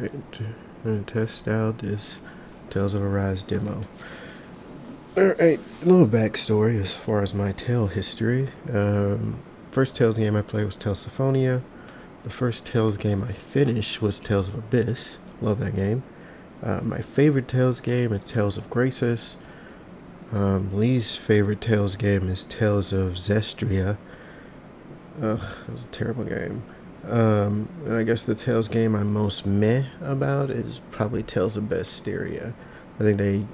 Right, gonna test out this Tales of Arise demo. Alright, a little backstory as far as my Tale history. First Tales game I played was Tales Symphonia. The first Tales game I finished was Tales of Abyss. Love that game. My favorite Tales game is Tales of Graces. Lee's favorite Tales game is Tales of Zestria. Ugh, that was a terrible game. And I guess the Tales game I'm most meh about is probably Tales of Bestiria. I think they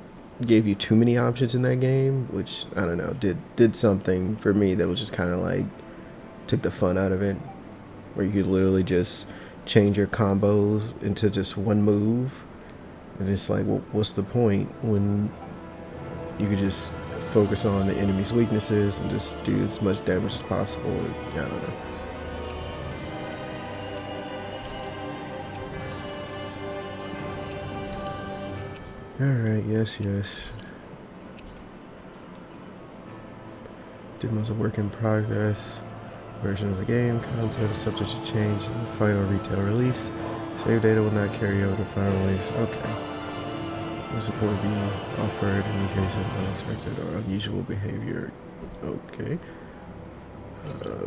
gave you too many options in that game, which I don't know, did something for me that was just kind of like took the fun out of it, where you could literally just change your combos into just one move, and it's like, well, what's the point when you could just focus on the enemy's weaknesses and just do as much damage as possible? I don't know. Alright, yes. Demo's a work in progress. Version of the game, content is subject to change in the final retail release. Save data will not carry over to final release. Okay. No support will be offered in case of unexpected or unusual behavior. Okay.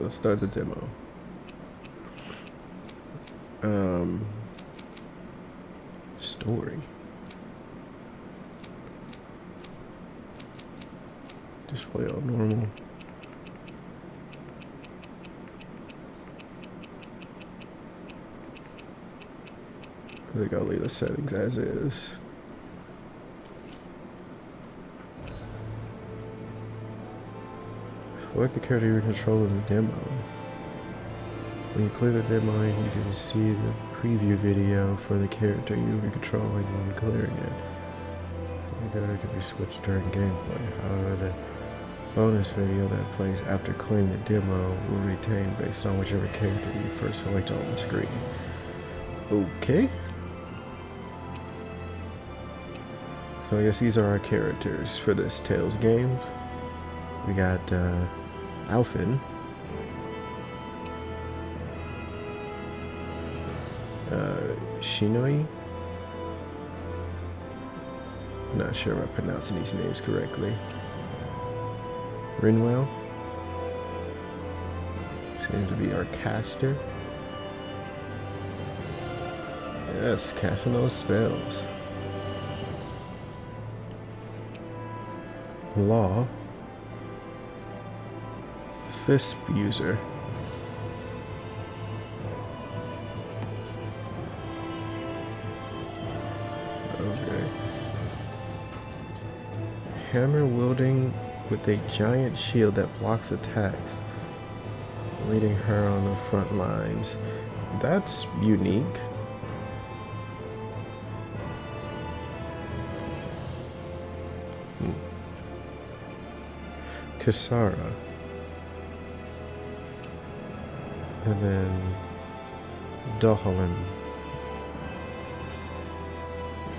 Let's start the demo. Story. Display all normal. I think I'll leave the settings as is. Select the character you're controlling the demo. When you clear the demo, you can see the preview video for the character you'll be controlling when clearing it. The character can be switched during gameplay. However, the bonus video that plays after clearing the demo will retain based on whichever character you first select on the screen. Okay. So I guess these are our characters for this Tales game. We got Alphen, Shinoi. I'm not sure if I'm pronouncing these names correctly. Rinwell seems to be our caster. Yes, casting those spells. Law, Fist user. Okay. Hammer wielding with a giant shield that blocks attacks, leading her on the front lines. That's unique. Kisara. And then Dohalim.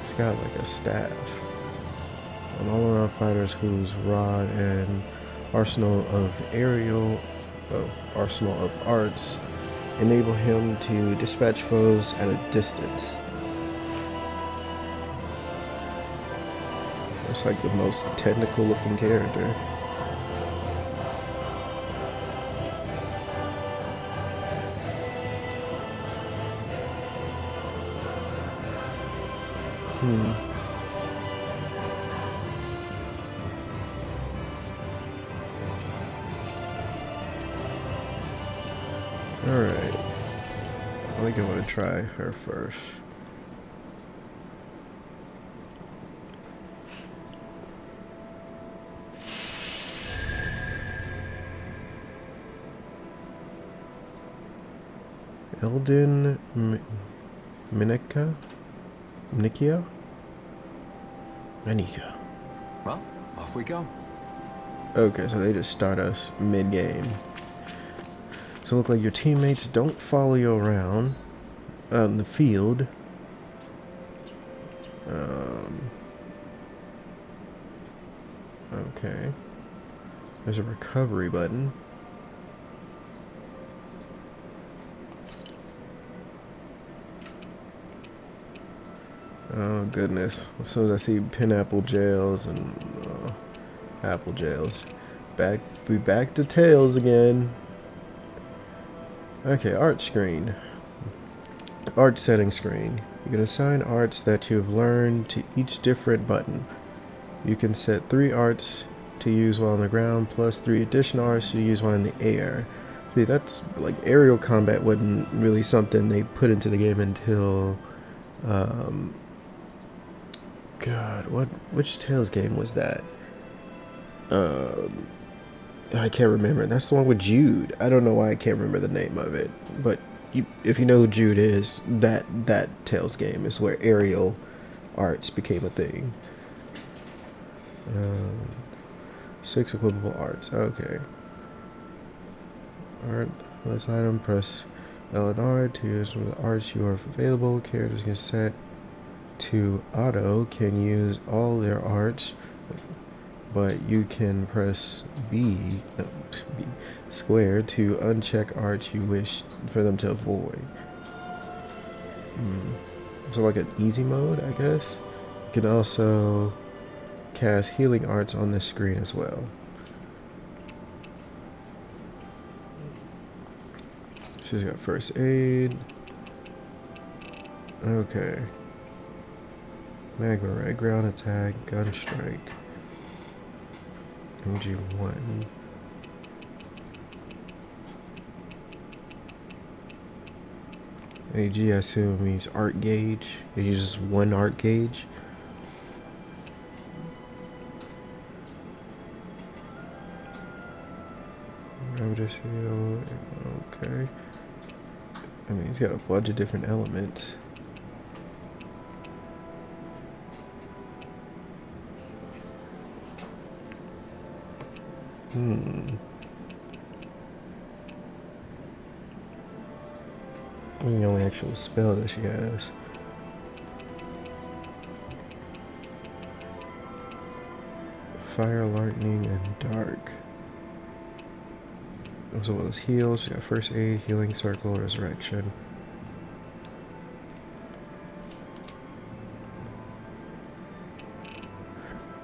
It's got like a staff. An all-around fighter whose rod and arsenal of arts enable him to dispatch foes at a distance. It's like the most technical looking character. Alright. I think I want to try her first. Eldin Minika? Manika. Well, off we go. Okay, so they just start us mid-game. So look like your teammates don't follow you around out in the field. Okay. There's a recovery button. Oh goodness. As soon as I see pineapple jails and apple jails. We back to Tails again. Okay, art screen. Art setting screen. You can assign arts that you have learned to each different button. You can set 3 arts to use while on the ground, plus 3 additional arts to use while in the air. See, that's like aerial combat wasn't really something they put into the game until, God, which Tales game was that? I can't remember. That's the one with Jude. I don't know why I can't remember the name of it, but if you know who Jude is, that Tales game is where aerial arts became a thing. 6 equipable arts. Okay. Art. Let's item. Press L and R to use the arts you are available. Characters can set to auto. Can use all their arts, but you can press B square to uncheck arts you wish for them to avoid. So like an easy mode, I guess. You can also cast healing arts on the screen as well. She's got first aid. Okay. Magma Ray, ground attack, gun strike. MG1. AG, I assume means art gauge. It uses 1 art gauge. Just heal. Okay. I mean, he's got a bunch of different elements. The only actual spell that she has. Fire, lightning, and dark. As well as heal. She got first aid, healing circle, resurrection.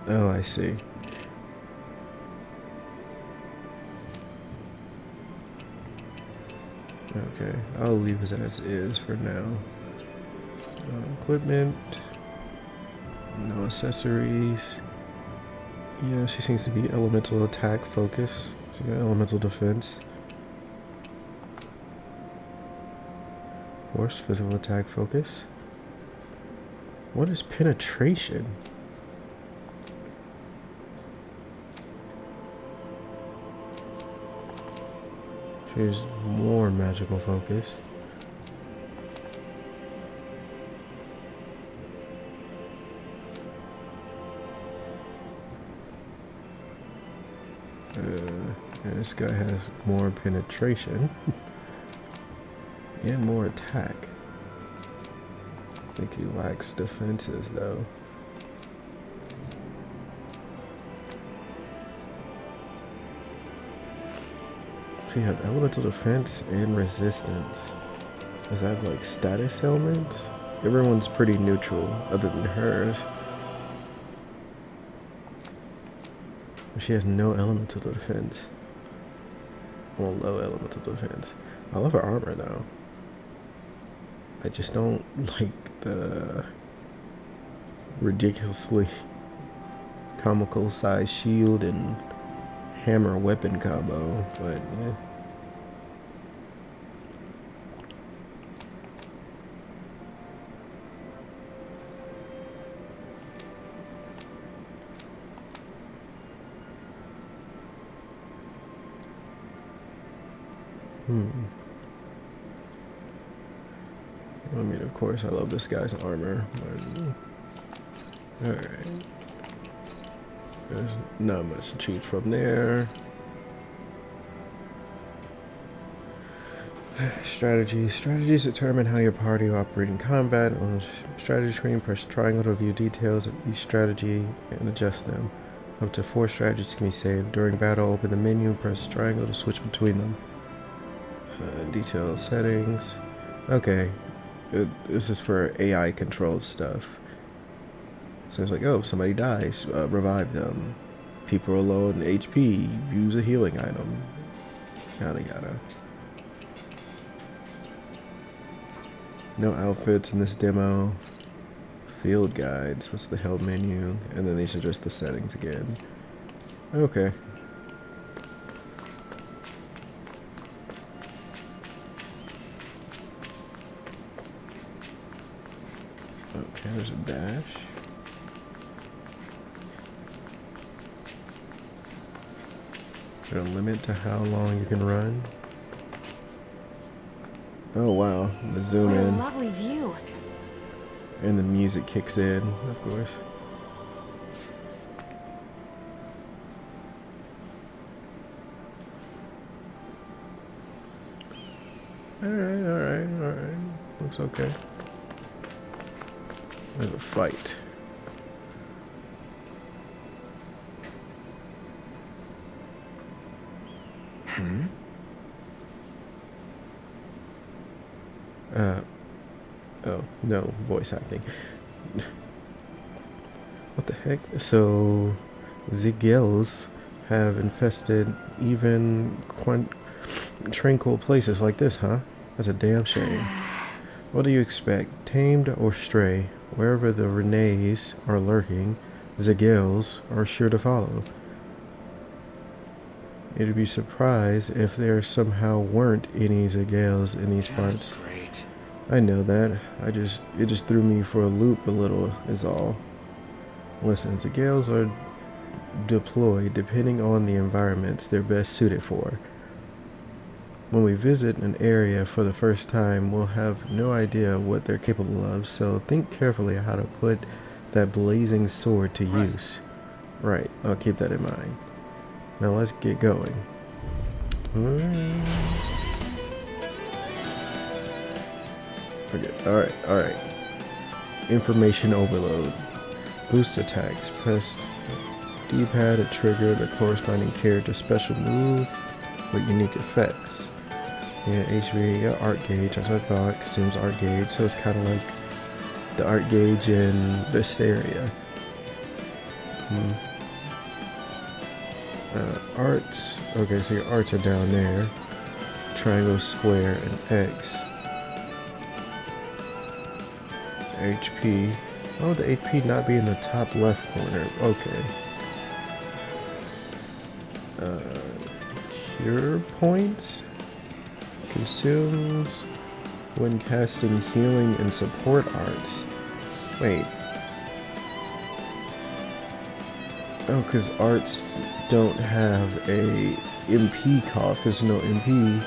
Oh, I see. Okay, I'll leave it as is for now. Equipment. No accessories. Yeah, she seems to be elemental attack focus. She got elemental defense. Force, physical attack focus. What is penetration? She's more magical focus. And this guy has more penetration and more attack. I think he lacks defenses though. So you have elemental defense and resistance. Is that like status elements? Everyone's pretty neutral other than hers. She has no elemental defense. Well, low elemental defense. I love her armor though. I just don't like the ridiculously comical size shield and hammer weapon combo, but yeah. I mean, of course, I love this guy's armor, but alright. There's not much to choose from there. Strategies. Strategies determine how your party will operate in combat. On the strategy screen, press triangle to view details of each strategy and adjust them. Up to 4 strategies can be saved. During battle, open the menu and press triangle to switch between them. Detail settings. Okay. This is for AI controlled stuff. So it's like, oh, if somebody dies, revive them. People are low in HP, use a healing item. Yada yada. No outfits in this demo. Field guides. What's the help menu? And then these are just the settings again. Okay. Okay, there's a dash. Is there a limit to how long you can run? Oh wow, the zoom What a in. lovely view. And the music kicks in, of course. Alright. Looks okay. There's a fight. Oh, no, voice acting. What the heck? So, the gills have infested even tranquil places like this, huh? That's a damn shame. What do you expect? Tamed or stray, wherever the Renees are lurking, the gills are sure to follow. It'd be surprised if there somehow weren't any Zagales in these parts. Great. I know that. It just threw me for a loop a little, is all. Listen, Zagales are deployed depending on the environments they're best suited for. When we visit an area for the first time, we'll have no idea what they're capable of, so think carefully how to put that blazing sword to use. Right, I'll keep that in mind. Now let's get going. Okay, alright. Information overload. Boost attacks. Press D-pad to trigger the corresponding character's special move with unique effects. Yeah, HV, yeah, art gauge, as I thought, consumes art gauge, so it's kind of like the art gauge in this area. Arts, okay, so your arts are down there. Triangle, square, and X. HP. Oh, the HP not be in the top left corner. Okay. Cure points? Consumes when casting healing and support arts. Wait. Oh, because arts don't have a MP cost, because no MP.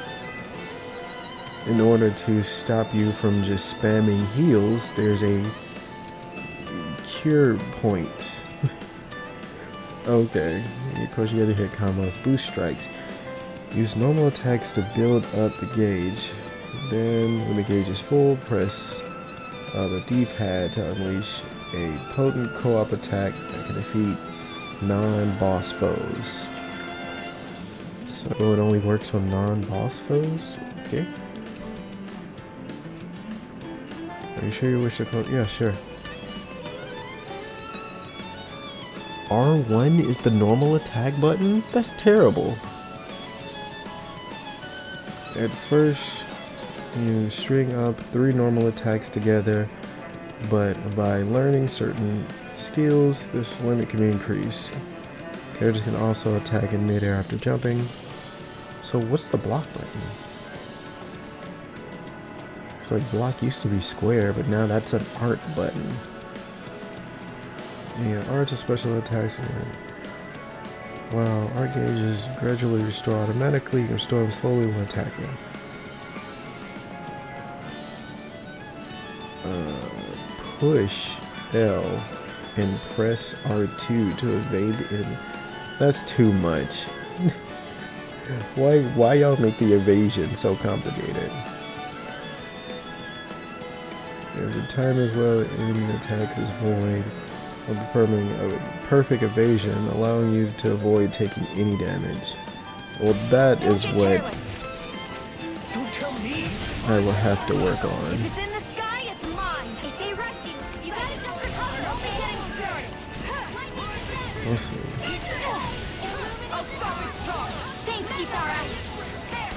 In order to stop you from just spamming heals, there's a cure point. Okay. Of course, you gotta hit combos. Boost strikes. Use normal attacks to build up the gauge. Then, when the gauge is full, press the D-pad to unleash a potent co-op attack that can defeat non-boss foes. So it only works on non-boss foes? Okay. Are you sure you wish to call? Yeah, sure. R1 is the normal attack button? That's terrible. At first, you string up 3 normal attacks together, but by learning certain skills, this limit can be increased. Characters can also attack in midair after jumping. So what's the block button? So like block used to be square, but now that's an art button. Yeah, arts are special attacks. While art gauges gradually restore automatically, you can restore them slowly when attacking. Push L and press R2 to evade the enemy. That's too much. Why y'all make the evasion so complicated? If the time as well in attacks is void, while performing a perfect evasion, allowing you to avoid taking any damage. Well, that is what I will have to work on. If it's in the sky, it's mine. If they rush you, you gotta jump for cover. Don't be getting scared. Let's see. I'll stop its charge. Thanks, Isara. There.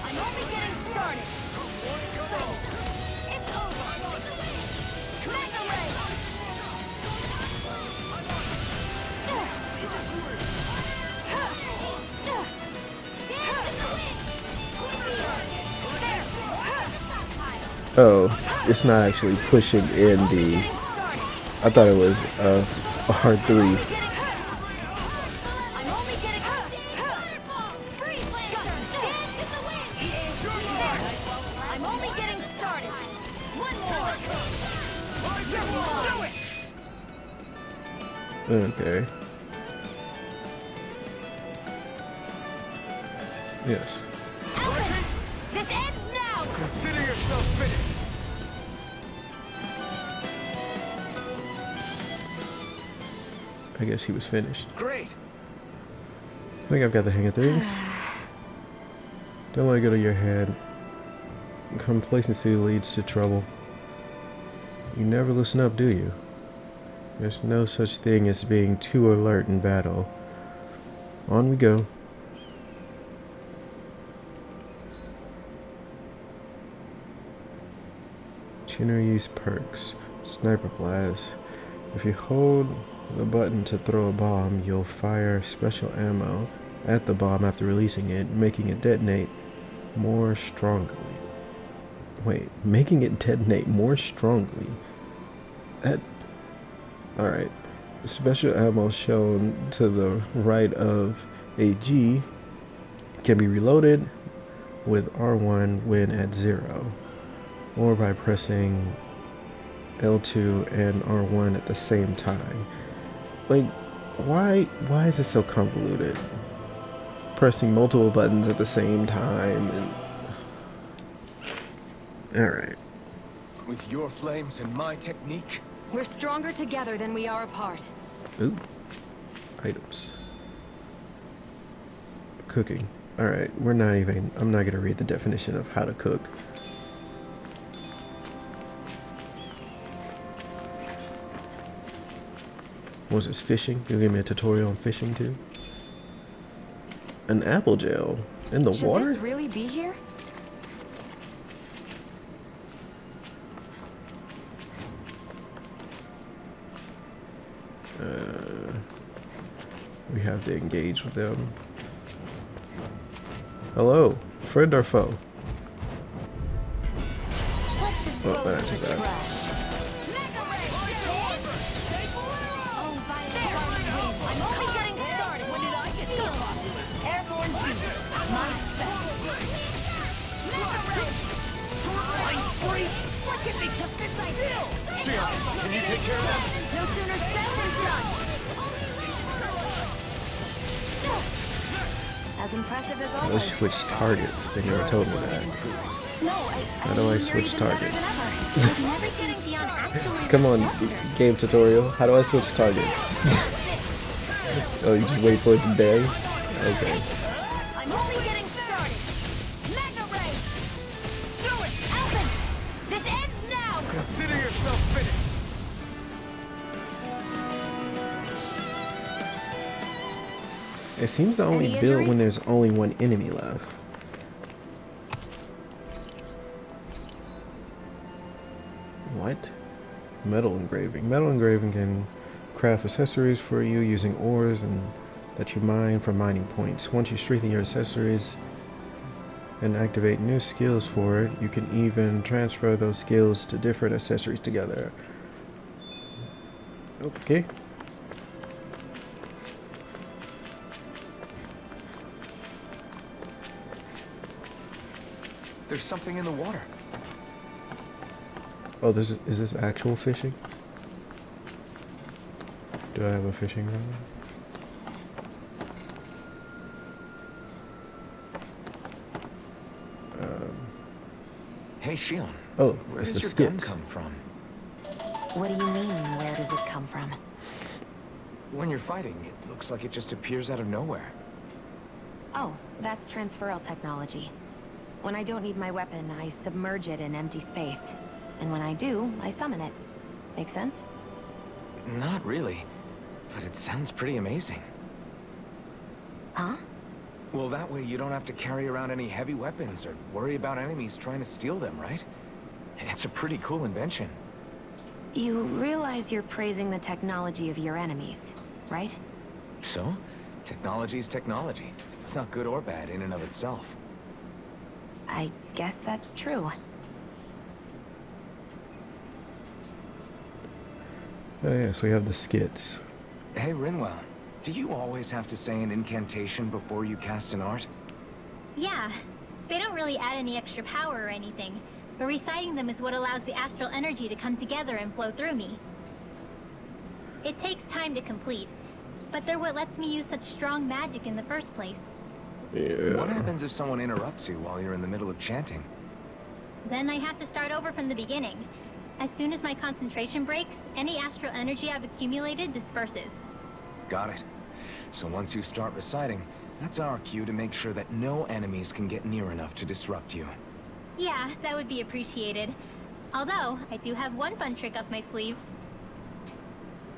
I'm only getting started. It's over. Mega Ray. Oh, it's not actually pushing in the. I thought it was R3. I'm only getting started. One more. Okay. Yes. This ends now. Consider yourself finished. I guess he was finished. Great. I think I've got the hang of things. Don't let it go to your head. Complacency leads to trouble. You never listen up, do you? There's no such thing as being too alert in battle. On we go. Chinnery's perks. Sniper blast. If you hold the button to throw a bomb, you'll fire special ammo at the bomb after releasing it, making it detonate more strongly. Wait, making it detonate more strongly? That... Alright. Special ammo shown to the right of AG can be reloaded with R1 when at 0, or by pressing L2 and R1 at the same time. Like, why is it so convoluted? Pressing multiple buttons at the same time and... Alright. With your flames and my technique, We're stronger together than we are apart. Ooh. Items. Cooking. Alright, I'm not gonna read the definition of how to cook. What was this, fishing? You'll give me a tutorial on fishing too? An apple gel in the Should water? this really be here? We have to engage with them. Hello, friend or foe? Let's dispose Well, that of answers the that. trash. Oh, Violet, I'm only getting started. When did I get so popular? Airborne juice. My special. Flying freak! What can they just sit right still? Shion, can you take care of that? No sooner said than done. As impressive as always. Let's switch targets. They never told me that. No, How do I switch targets? Never getting beyond actually. Come on, game tutorial. How do I switch targets? Oh, you just wait for it to day? Okay. I'm only getting started. Mega Ray. Do it, Alvin. This ends now. Consider yourself finished. It seems to only Any build when injuries? there's only one enemy left. What? Metal engraving. Metal engraving can craft accessories for you using ores and that you mine from mining points. Once you strengthen your accessories and activate new skills for it, you can even transfer those skills to different accessories together. Okay. There's something in the water. Oh, is this actual fishing? Do I have a fishing rod? Hey, Shion. Oh, Where it's does the your gun skits. come from? What do you mean, where does it come from? When you're fighting, it looks like it just appears out of nowhere. Oh, that's transferal technology. When I don't need my weapon, I submerge it in empty space. And when I do, I summon it. Make sense? Not really. but it sounds pretty amazing. Huh? Well, that way you don't have to carry around any heavy weapons or worry about enemies trying to steal them, right? It's a pretty cool invention. You realize you're praising the technology of your enemies, right? So, technology's technology. It's not good or bad in and of itself. I guess that's true. Oh yeah, so we have the skits. Hey, Rinwell, do you always have to say an incantation before you cast an art? Yeah, they don't really add any extra power or anything, but reciting them is what allows the astral energy to come together and flow through me. It takes time to complete, but they're what lets me use such strong magic in the first place. Yeah. What happens if someone interrupts you while you're in the middle of chanting? Then I have to start over from the beginning. As soon as my concentration breaks, any astral energy I've accumulated disperses. Got it. So once you start reciting, that's our cue to make sure that no enemies can get near enough to disrupt you. Yeah, that would be appreciated. Although, I do have one fun trick up my sleeve.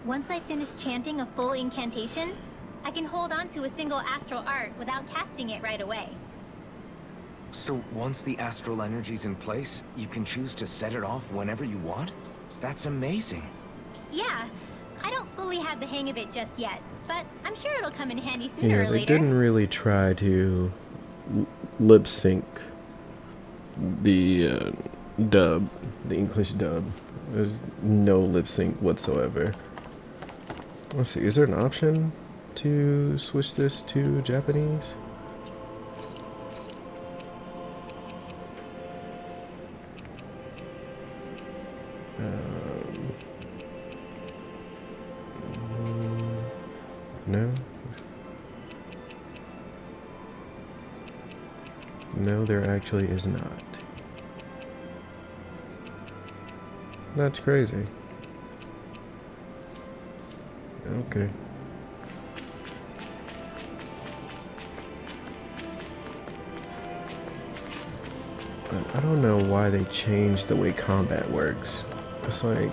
Once I finish chanting a full incantation, I can hold on to a single astral art without casting it right away. So once the astral energy's in place, you can choose to set it off whenever you want? That's amazing. Yeah, I don't fully have the hang of it just yet, but I'm sure it'll come in handy sooner Yeah, or they later. didn't really try to lip sync the dub, the English dub. There's no lip sync whatsoever. Let's see, is there an option to switch this to Japanese? No? No, there actually is not. That's crazy. Okay. I don't know why they changed the way combat works. It's like...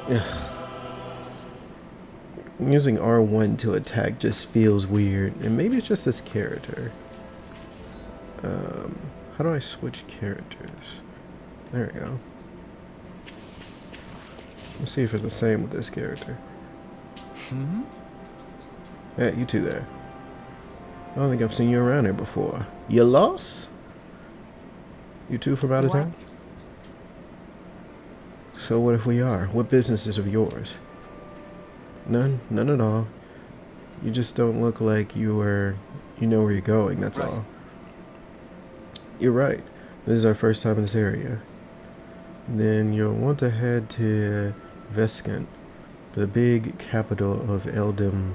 ugh. Using R1 to attack just feels weird. And maybe it's just this character. How do I switch characters? There we go. Let's see if it's the same with this character. Yeah, you two there. I don't think I've seen you around here before. You lost? You two from out of town? What? So what if we are? What business is of yours? None? None at all. You just don't look like you know where you're going, that's Right. all. You're right. This is our first time in this area. Then you'll want to head to Veskant, the big capital of Eldem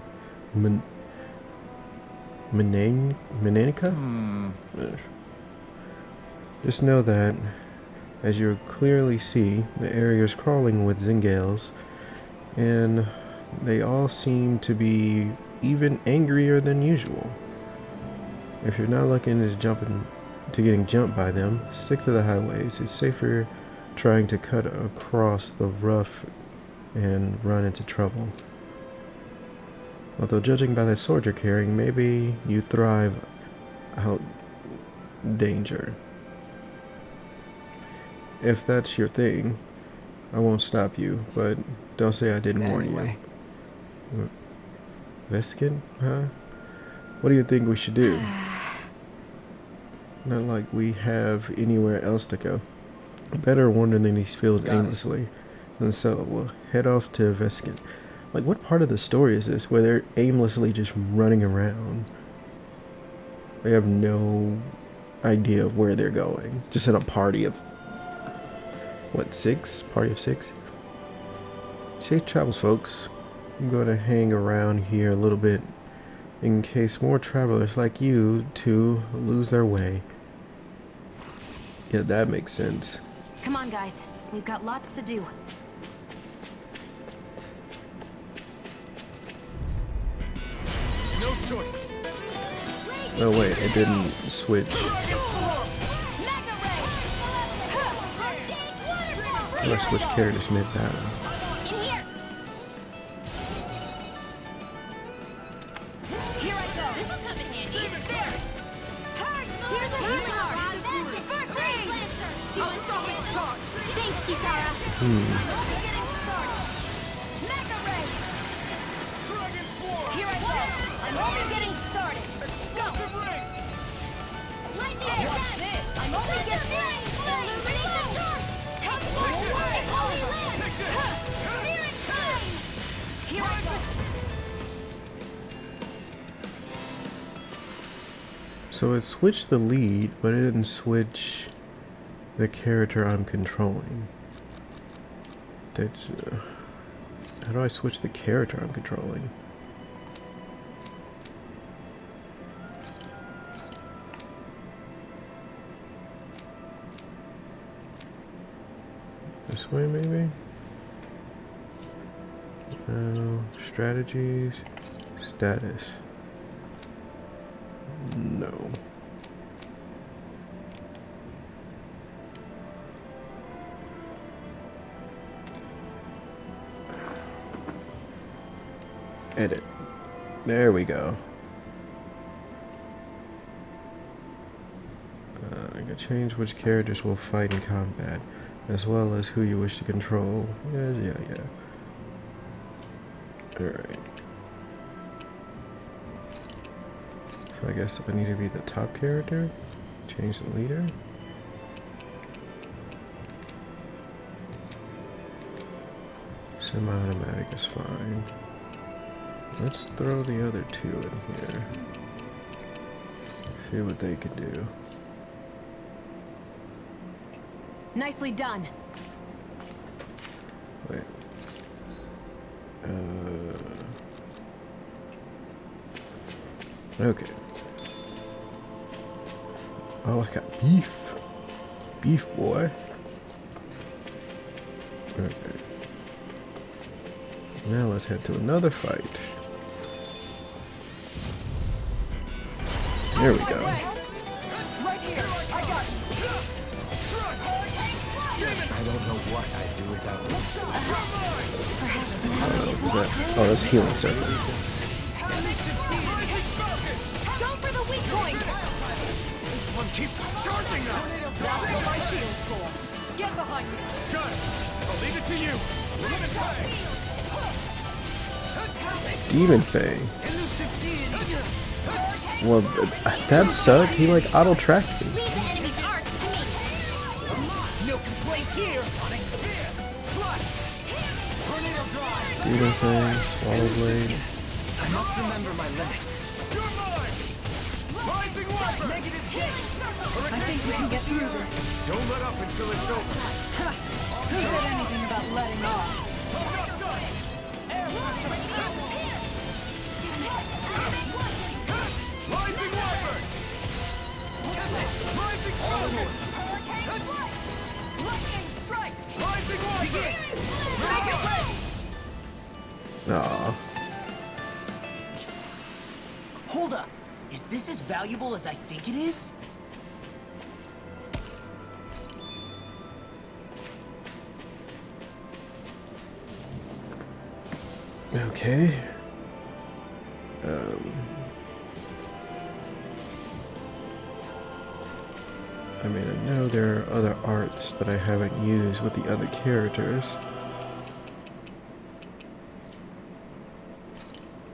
Menanica? Just know that, as you clearly see, the area is crawling with Zingales, and they all seem to be even angrier than usual. If you're not looking to getting jumped by them, stick to the highways. It's safer trying to cut across the rough and run into trouble. Although judging by that sword you're carrying, maybe you thrive out danger. If that's your thing, I won't stop you, but don't say I didn't warn Anyway, you. Veskant, huh? What do you think we should do? Not like we have anywhere else to go. Better wandering in these fields Got it. aimlessly than settle. We'll head off to Veskant. Like, what part of the story is this where they're aimlessly just running around? They have no idea of where they're going. Just in a party of, what, 6? Party of 6? Safe travels, folks. I'm going to hang around here a little bit in case more travelers like you two lose their way. Yeah, that makes sense. Come on, guys. We've got lots to do. no choice. Oh wait, it didn't switch. I switched characters mid-battle. Here I go! I'm only getting started! Go! Watch this! I'm only getting started! Illuminate the dark! Take Searing time! Here I go! So it switched the lead, but it didn't switch the character I'm controlling. That's how do I switch the character I'm controlling? This way, maybe? Strategies, status. No. Edit. There we go. I can change which characters will fight in combat, as well as who you wish to control. Yeah. Alright. So I guess I need to be the top character. Change the leader. Semi-automatic is fine. Let's throw the other two in here. See what they can do. Nicely done. Wait. Okay. Oh, I got beef. Beef, boy. Okay. Now let's head to another fight. There we go. Right here. I got you. I don't know what I'd do without you. Oh, that's healing circle. Go for the weak point. This one keeps charging us! That's what my shield's for. Get behind me. Got it! I'll leave it to you! Demon Fang. Well, that sucked. He like auto-tracked me. Leave the enemy's arc to me. No complaints here! Demon Fang, Swallow Blade. I must remember my limits. You're mine! Rising Weapon! Negative hit! I think we can get through this. Don't let up until it's over. Who said anything about letting off? Rising Weapon! Rising Falcon! Lightning strike! Rising Weapon! Make it ready! Aw. Hold up! Is this as valuable as I think it is? Okay. I mean, I know there are other arts that I haven't used with the other characters.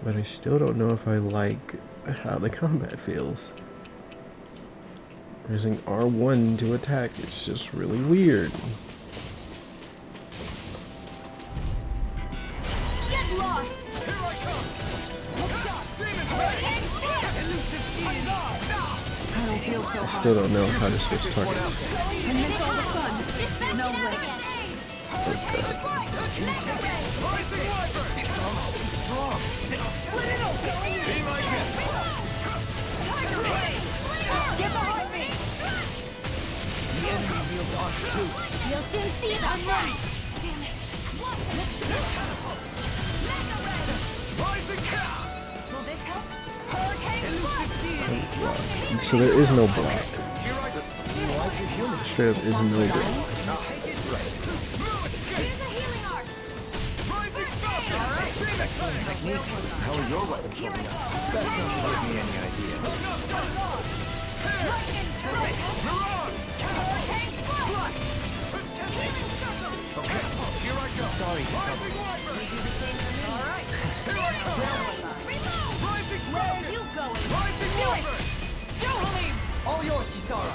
But I still don't know if I like how the combat feels. Using R1 to attack, it's just really weird. Get lost! Here I come! Look shot! Demon Fang! I don't feel so I hot. still don't know how to switch targets. I miss all the fun. No way. Rising Weapon! It's almost too strong. Be my guest. Get behind me! The enemy wields arms too. You'll soon see them. Rising Cap! Will this help? Hurricane Block. So there is no block. Here I go. Why'd you heal me? Straight up is no block. Take it right. Here's a healing arc. Rising Falcon! Demon Fang! Technique. How are your weapons holding up? Best not to give me any idea. Lightning strike. You're on! Hurricane strike. Healing circle. Okay, here I go. Sorry to trouble. Alright. Here I come. Reload! Rising Where are rocket. you going? Rising Do it! rocket. Go, Halim! All yours, Kisara.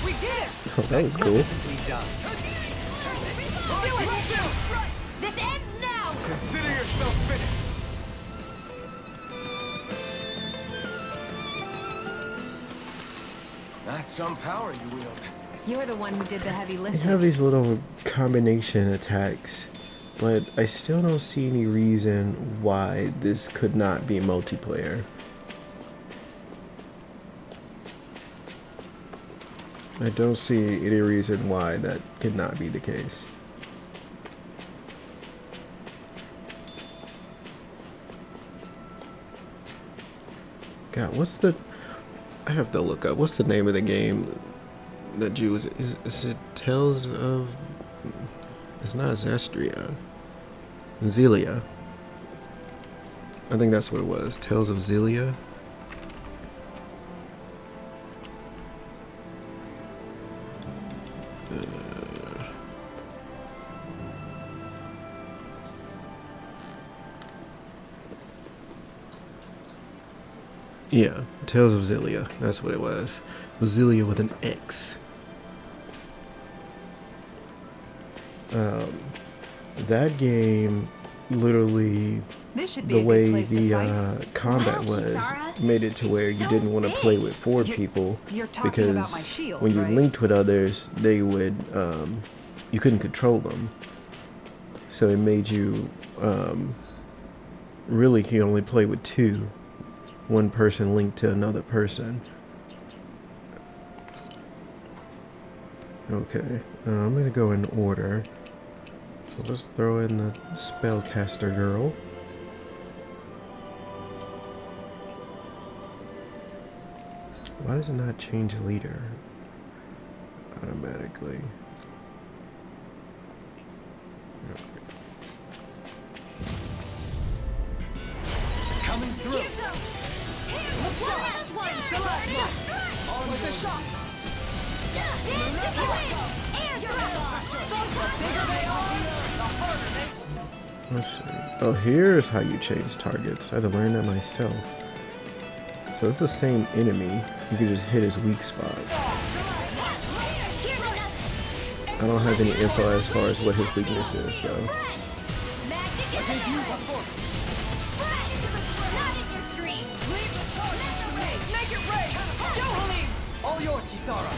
We did it! Oh, that was cool. Simply done. Do it! Right! This ends now! Consider yourself finished. That's some power you wield. You're the one who did the heavy They lifting. have these little combination attacks, but I still don't see any reason why this could not be multiplayer. I don't see any reason why that could not be the case. God, what's the... I have to look up. What's the name of the game that you was... Is it Tales of... It's not Zestria. Zelia. I think that's what it was. Tales of Zelia. Yeah, Tales of Zelia. That's what it was. It was Zelia with an X. That game, literally, This should be the a good way place to the fight. combat Wow, was Kisara. made it to where you So didn't want to big. play with 4 people you're talking because about my shield, when you right? linked with others, they would you couldn't control them. So it made you really can only play with 2. One person linked to another person. Okay, I'm gonna go in order. So let's throw in the spellcaster girl. Why does it not change leader automatically? Coming through. Always a shot! Let's see. Oh, here's how you change targets. I had to learn that myself. So it's the same enemy. You can just hit his weak spot. I don't have any info as far as what his weakness is, though. Make it rain! Go, Halim! All yours, Kisara.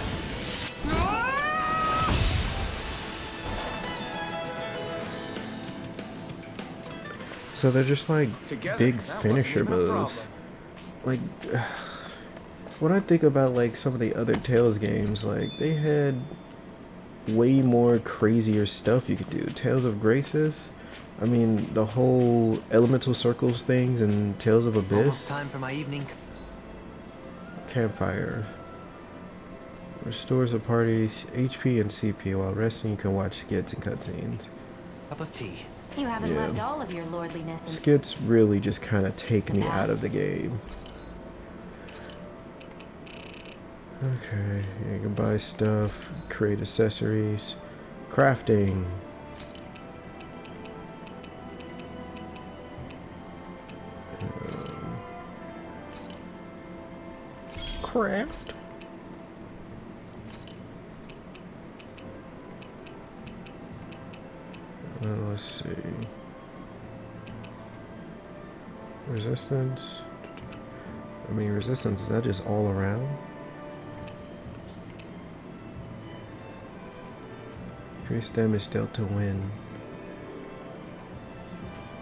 So they're just like Together, big that wasn't finisher even a moves. problem. Like, when I think about like some of the other Tales games, like they had way more crazier stuff you could do. Tales of Graces, I mean the whole elemental circles things and Tales of Almost Abyss. time for my evening. Campfire restores the party's HP and CP. While resting, you can watch skits and cutscenes. Cup of tea. You haven't Yeah. left all of your lordliness in... Skits really just kind of take me out of the game. Okay, you can buy stuff, create accessories, crafting. Craft. Let's see. Resistance. I mean, resistance, is that just all around? Increase damage dealt to wind.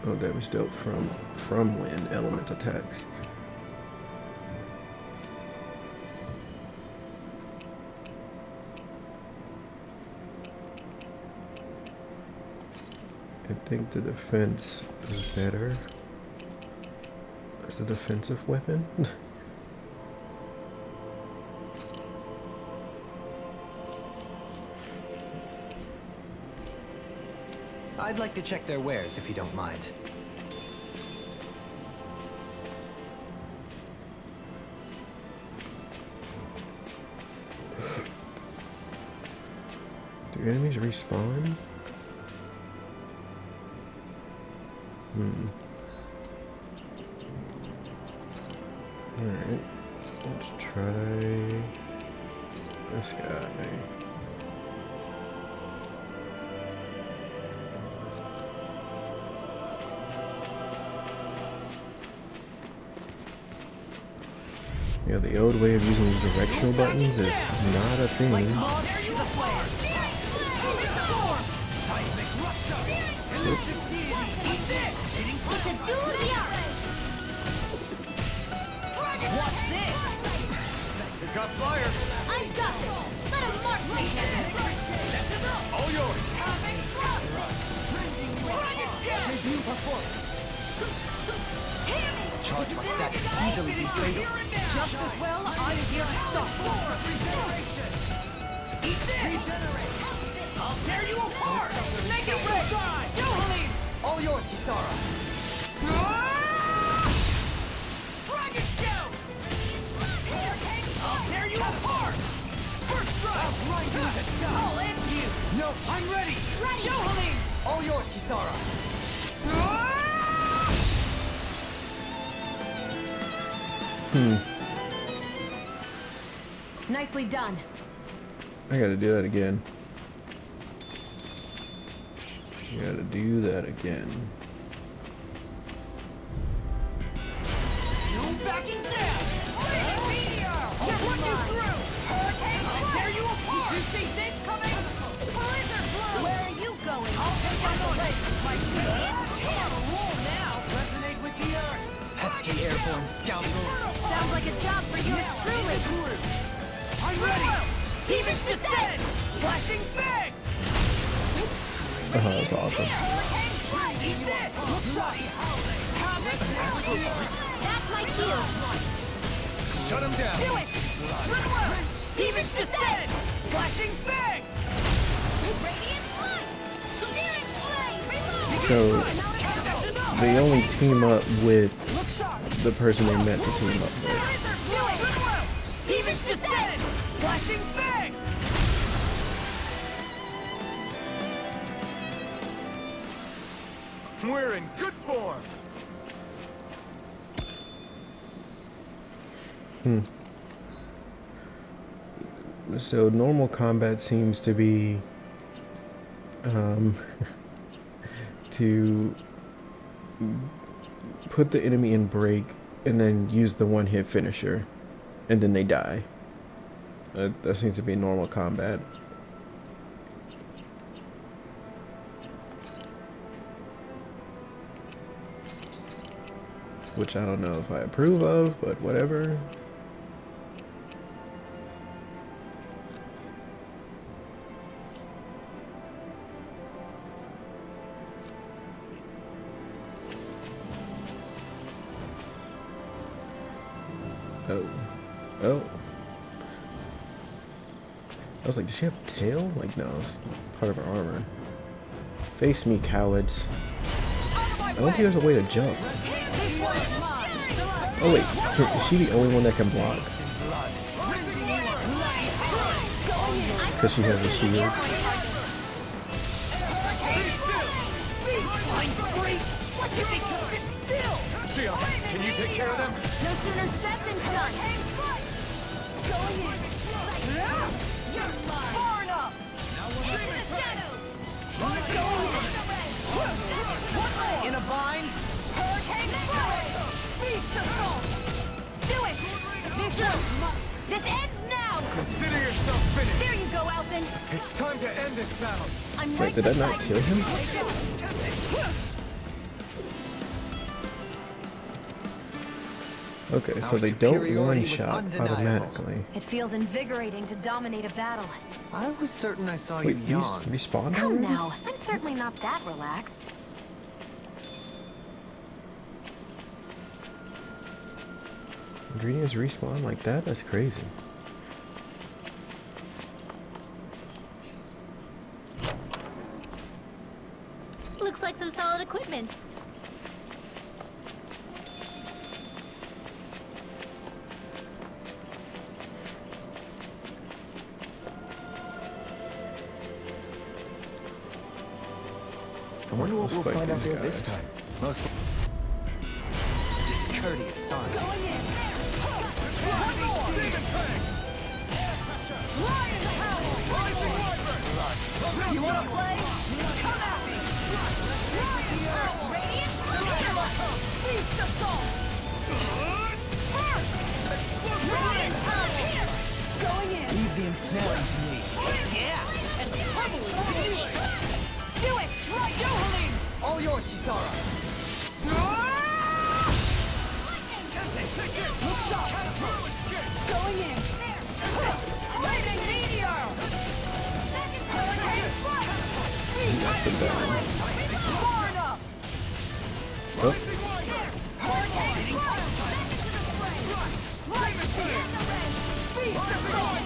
Oh, damage dealt from wind element attacks. I think the defense is better as a defensive weapon. I'd like to check their wares if you don't mind. Do enemies respawn? Alright. Let's try this guy. Yeah, the old way of using the directional buttons is not a thing. Got fire! I'm done! Let him mark me! All yours! Charge like that could easily be fatal. Just as well, I'm here to stop. Eat this! I'll tear you apart! Make it red! Johalim! All yours, Kisara. Dragon shout! I'll tear you apart! First strike! I'll grind you to dust! I'll end you! No, I'm ready! Johalim! All yours, Kisara. Nicely done. I gotta do that again. Gotta do that again. No backing down! Meteor! I'll put you through! I'll tear you apart! You see this coming? Blizzard blow! Where are you going? I'll take on the legs with my feet! You're on a roll now! Resonate with the earth! Pesky airborne scoundrels! Sounds like a job for you truly. I'm ready! Demons descend! Flashing bang! Oh, that's awesome. Eat this! Look shot! That's my cue. Shut him down! Do it! Demons descend! Flashing bang! Radiant light! Searing flame! Reload! So they only team up with Look sharp! the person they meant to team up with. Demons descend! Flashing bang! We're in good form! So normal combat seems to be to put the enemy in break and then use the one-hit finisher, and then they die. That seems to be normal combat. Which I don't know if I approve of, but whatever. Oh. I was like, does she have a tail? Like, no, it's part of her armor. Face me, cowards. I don't think there's a way to jump. Oh wait, is she the only one that can block? Because she has a shield. Shion, can you take care of them? No sooner said than done. Far enough! In a bind? Do it! This ends now! Consider yourself finished! There you go, Alvin! It's time to end this battle! I'm Wait, right did that not beside kill you. him? Okay, so Our they don't superiority was one-shot undeniable. automatically. It feels invigorating to dominate a battle. I was certain I saw Wait, you he's yawn. respawned Come already? now, I'm certainly not that relaxed. Ingredients respawn like that? That's crazy. Looks like some solid equipment. I wonder what Let's we'll fight find out these there this guys. time. Most discourteous, aren't you? Going in. One more. Lion power. You wanna play? Come at me. Lion power. Radiant. Feast assault. Lion power. Going in. Leave the ensnaring to me. Yeah. And heavily. Do it. Right, go, Halim. All yours, Kisara. Look sharp. Going in. Lightning meteor. Hurricane flash. Far enough. Oh, Hurricane flash. Light spear. Feast assault.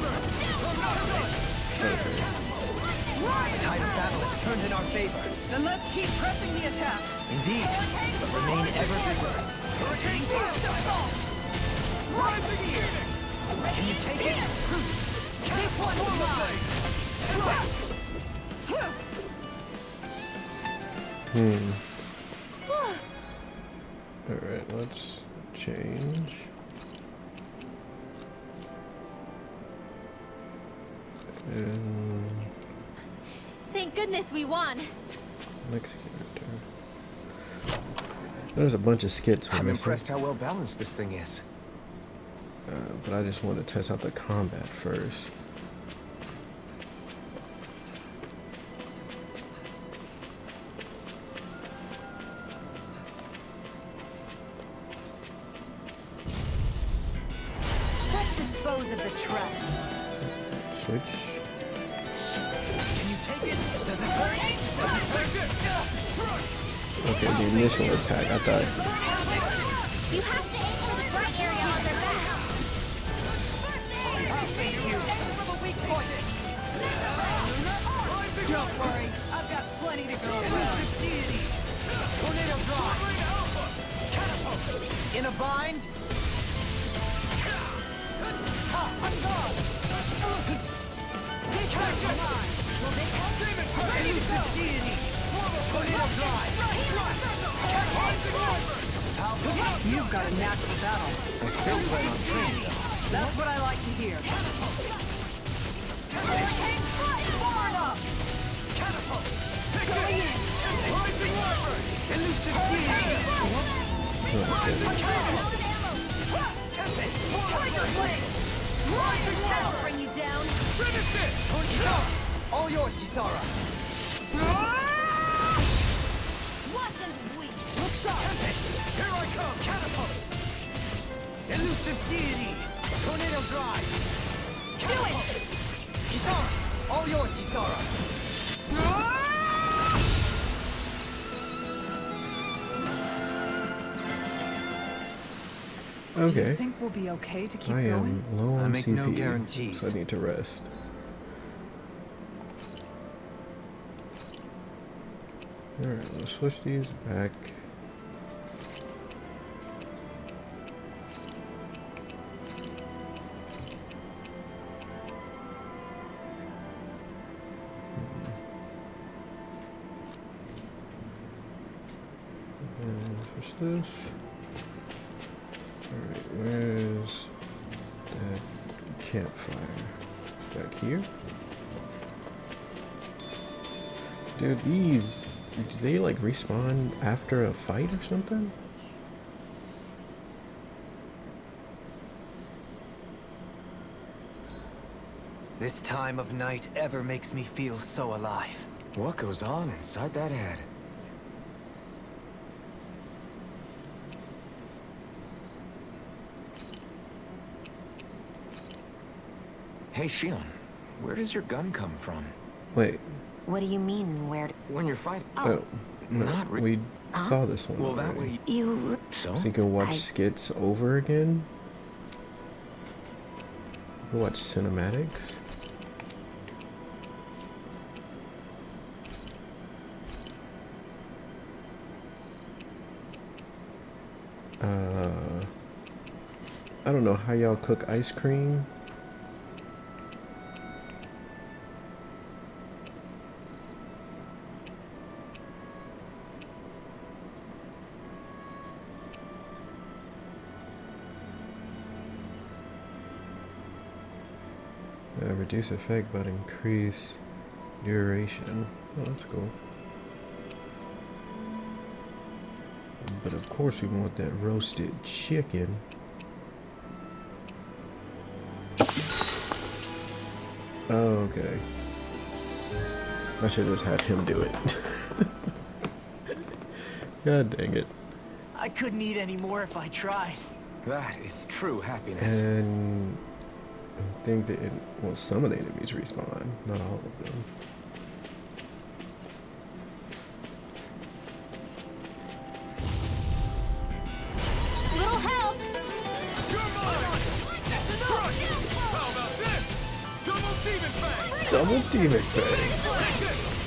The tide of battle has turned in our favor. Then let's keep pressing the attack. Indeed, but remain ever vigilant. Feast assault. Light spear. Can you take it? This one's mine. alright, let's change. And Thank goodness we won. next character. There's a bunch of skits we're I'm missing, impressed how well balanced this thing is. but I just want to test out the combat first. Let's dispose of the trap. Switch. Can you take it? Does it hurt? Okay, the initial attack. I thought. You have to aim for the front area on their back. Aim for the weak point. Don't worry, I've got plenty to go around. Tornado drive. In a bind. I'm gone. This one's mine. Will they help? Ready to go. Tornado drive. You've got a knack for battle. I still plan on training. That's what I like to hear. Hurricane flight far enough. Going in. Elusive Hurricane flight. Tiger blade. Lion tail bring you down. All yours, Kisara. Wasn't weak. Look sharp. Here I come. Catapult. Elusive deity. Tornado drive. Do it. Kisara. All yours, Kisara. Do you Okay. think we'll be okay to keep I going? am low on I make no CPU, guarantees. so I need to rest. Alright, let's switch these back. And switch this. Alright, where's that campfire? Back here? Dude, these, do they like respawn after a fight or something? This time of night ever makes me feel so alive. What goes on inside that head? Hey, Shion, where does your gun come from? Wait, What do you mean, where? When you're fighting? oh, no, not we saw this one Well, that already. way... You... So? So you can watch I- skits over again? You can watch cinematics? I don't know how y'all cook ice cream. reduce effect but increase duration. Oh, that's cool. But of course we want that roasted chicken. Oh, okay. I should just have him do it. God dang it. I couldn't eat any more if I tried. That is true happiness. And I think that well, some of the enemies respawn, not all of them. Little help! Double Demon Fang!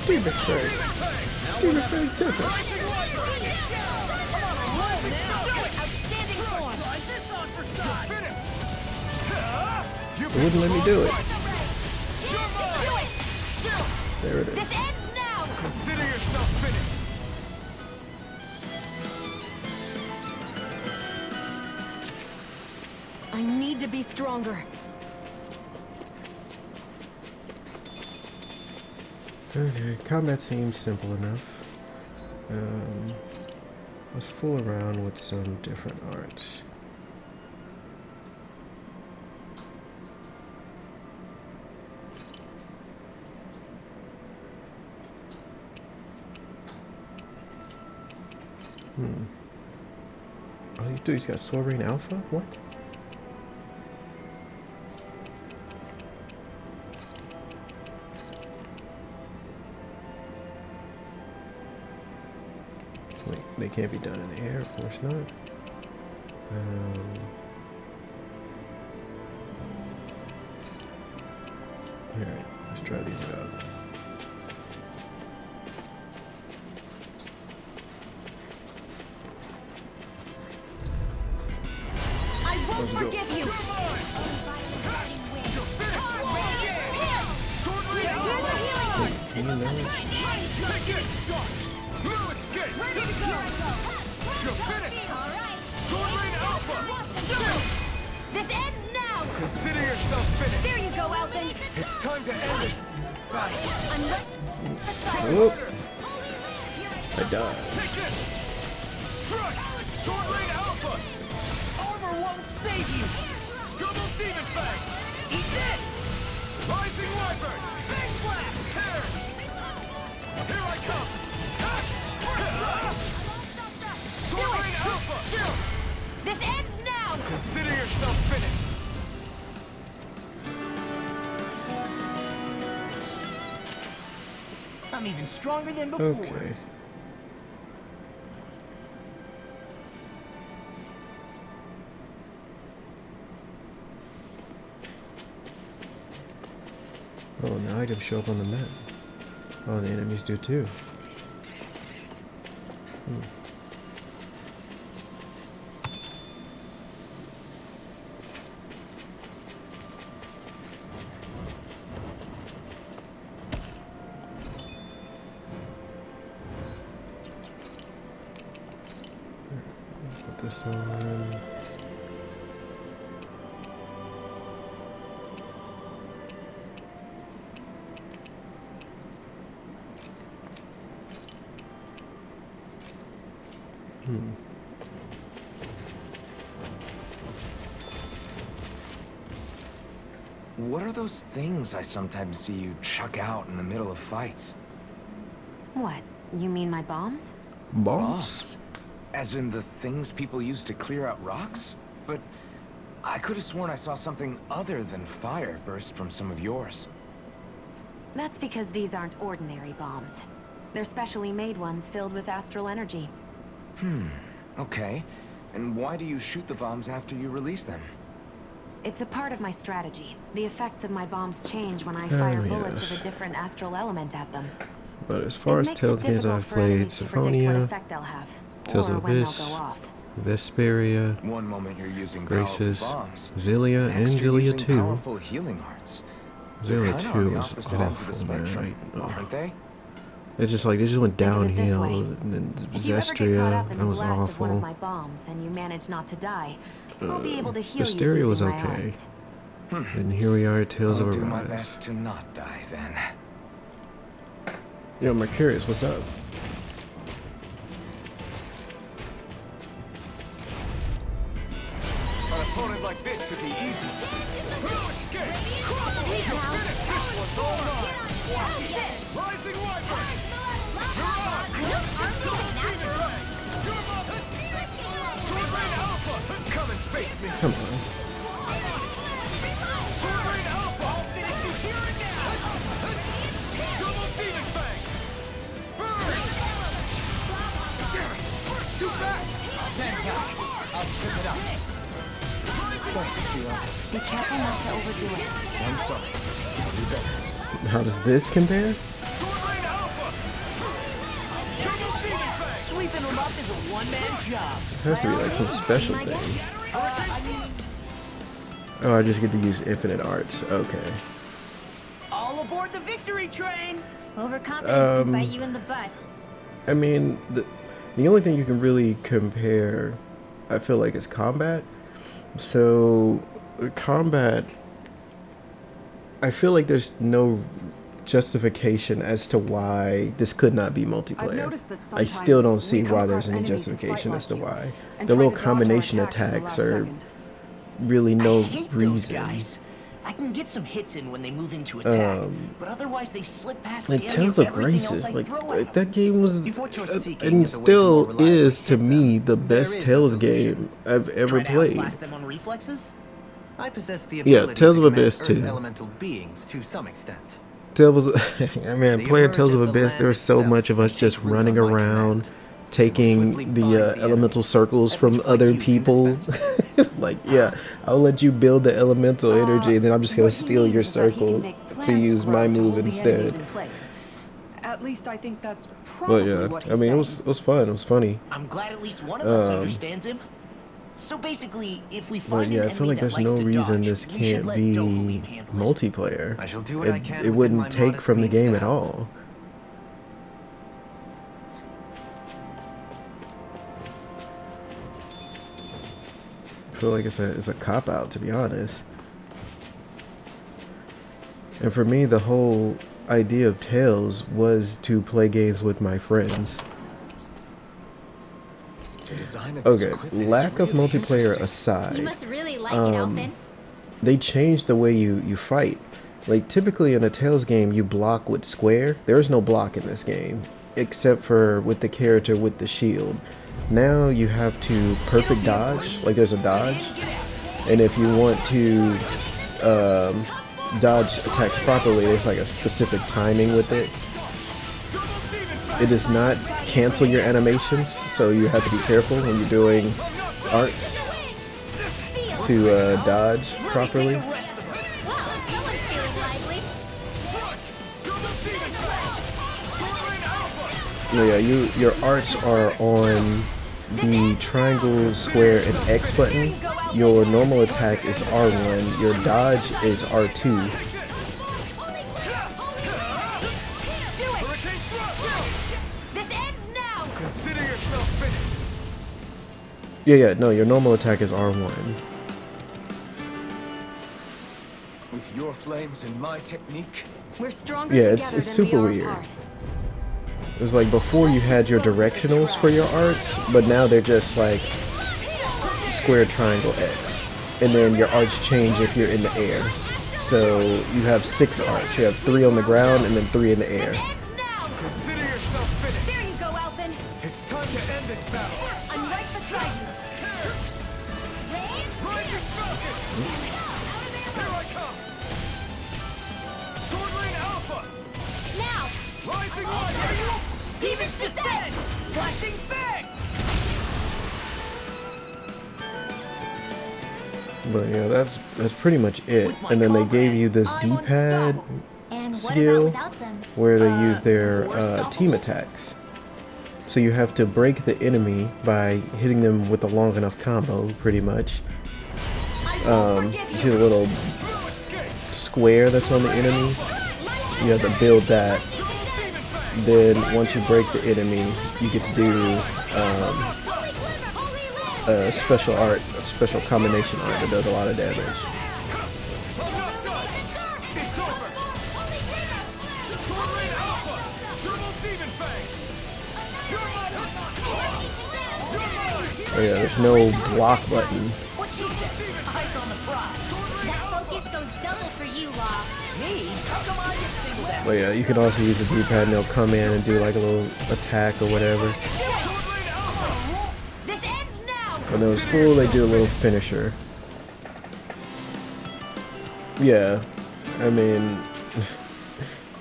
Demon Fang! Demon Fang Temple! Outstanding form! It wouldn't let me do it. There it This is. ends now! Consider yourself finished. I need to be stronger. Okay, combat seems simple enough. Let's fool around with some different arts. Oh, you do? He's got Sword Rain Alpha? What? Wait, they can't be done in the air, of course not. Alright, let's try these out. I won't Let's go. forgive you! Can you know? This ends now! Consider yourself finished. There you go, Elfin! It's time to end it. I'm Oh! I died. Take it. Strike. Sword Rain Alpha. Armor won't save you! Double Demon Fang. Eat this! Rising Wyvern. Big blast! Tear. Here I come. Sword Rain Alpha. This ends now! Consider yourself finished. I'm even stronger than before. Okay. Oh, now items show up on the map. Oh, the enemies do too. Let's put this on. What are those things I sometimes see you chuck out in the middle of fights? What? You mean my bombs? Bombs? As in the things people use to clear out rocks? But I could have sworn I saw something other than fire burst from some of yours. That's because these aren't ordinary bombs. They're specially made ones filled with astral energy. Okay. And why do you shoot the bombs after you release them? It's a part of my strategy. The effects of my bombs change when I fire bullets yes. of a different astral element at them. But as far as It makes Tales it games difficult I've for played, enemies to predict what Symphonia, effect they'll have, Tales or of when they'll Abyss, go off. Vesperia, One moment you're using Graces, powerful bombs. Zillia, and Next you're Zillia using 2. powerful healing arts. They're Zillia kinda 2 on the was opposite ends of the awful, man. spectrum, Ugh. aren't they? It's just like, they just went Think of it this downhill. way. And then If you ever get caught Zestria, up in that the was blast of one of awful. my bombs and you manage not to die, I'll be able to heal Hysteria you was using my okay. arts. And here we are at Tales I'll of do my Arise. best to not die then. Yo, Mercurius, what's up? An opponent like this should be easy. Rising Wyvern! Sword Rain Alpha! Come and face me! Come on. Sword Rain Alpha! I'll finish you here and now! Double Demon Fang! Burn! Damn it! Too fast! Stand back! I'll trip it up. Thanks, Sheila. Be careful not to overdo it. I'm sorry. I'll do better. How does this compare? Sword Rain Alpha! Double Demon Fang! Sweeping them up is a one-man job. This has to be like some special thing. I mean, Oh, I just get to use infinite arts. Okay. all aboard the victory train. Overconfidence can bite you in the butt. I mean, the only thing you can really compare, I feel like, is combat. So, combat, I feel like there's no justification as to why this could not be multiplayer. noticed that I still don't sometimes see we come why there's across any enemies who justification fight as to like you why. and The try little to dodge our combination attacks at the attacks last are second. really no I hate those reason. guys. I can get some hits in when they move into attack, but otherwise they slip past the Like area Tales of of everything else Graces, I like throw at 'em. that game was, If what you're seeking and is a way to still more reliably is to hit me them, the there best is a Tales solution. game I've ever Try to played. outblast them on reflexes? I possess the Yeah, ability Tales to of command Abyss Earth 2. elemental beings to some extent. Tales, I mean, They playing emerge Tales of as the Abyss, there was land so itself much of us and just take root running on my around, command. taking Swiftly the bind the elemental enemy, circles at from which point other you can people. dispense. Like, yeah, I'll let you build the elemental energy, and then I'm just gonna What he steal your means is that he can circle make to plans use my grow to move hold the enemies instead. in place. At least I think that's But probably yeah, what I he's mean, it saying. was fun. It was funny. I'm glad at least one of us understands him. So basically, if we But find yeah, an I feel enemy like that there's likes no to reason dodge, this we should can't let be Dohalim handle it. multiplayer. I shall do what I can It within wouldn't my take modest from the means game to at help. all. I feel like it's a cop out, to be honest. And for me, the whole idea of Tales was to play games with my friends. The design of this Okay, equipment is lack of really multiplayer interesting. aside, You must really like it, Elfin. they changed the way you fight. Like, typically in a Tales game, you block with square. There is no block in this game, except for with the character with the shield. Now you have to perfect dodge, like there's a dodge. And if you want to dodge attacks properly, there's like a specific timing with it. It does not cancel your animations, so you have to be careful when you're doing arts to dodge properly. Well, someone's feeling lively. Yeah, your arts are on the triangle, square, and X button. Your normal attack is R1. Your dodge is R2. This ends now! Consider yourself finished. Yeah, no, your normal attack is R1. With your flames and my technique, We're stronger Yeah, together it's than we super are weird. apart. It was like before you had your directionals for your arts, but now they're just like square, triangle, X. And then your arts change if you're in the air. So you have 6 arts. You have 3 on the ground and then 3 in the air. Ends now! consider yourself finished. There you go, Elfin! It's time to end this battle. I'm right beside you! Rising Falcon! Here I come! Sword Rain Alpha! Now! Rising Wyvern! Demon's Descent! Flashing bang! But yeah, that's pretty much it. And then they gave you this I'm D-pad unstoppable. And what skill about without them? where they use their we're team attacks. So you have to break the enemy by hitting them with a long enough combo, pretty much. You see the little square that's on the enemy? You have to build that. Then once you break the enemy, you get to do a special art, a special combination art that does a lot of damage. Oh yeah, there's no block button. What she said? Eyes on the prize. That focus goes double for you, Law. Me? How come I get singled out? But yeah, you can also use the D-pad and they'll come in and do like a little attack or whatever. This ends now. When it was cool, they do a little finisher. Yeah, I mean,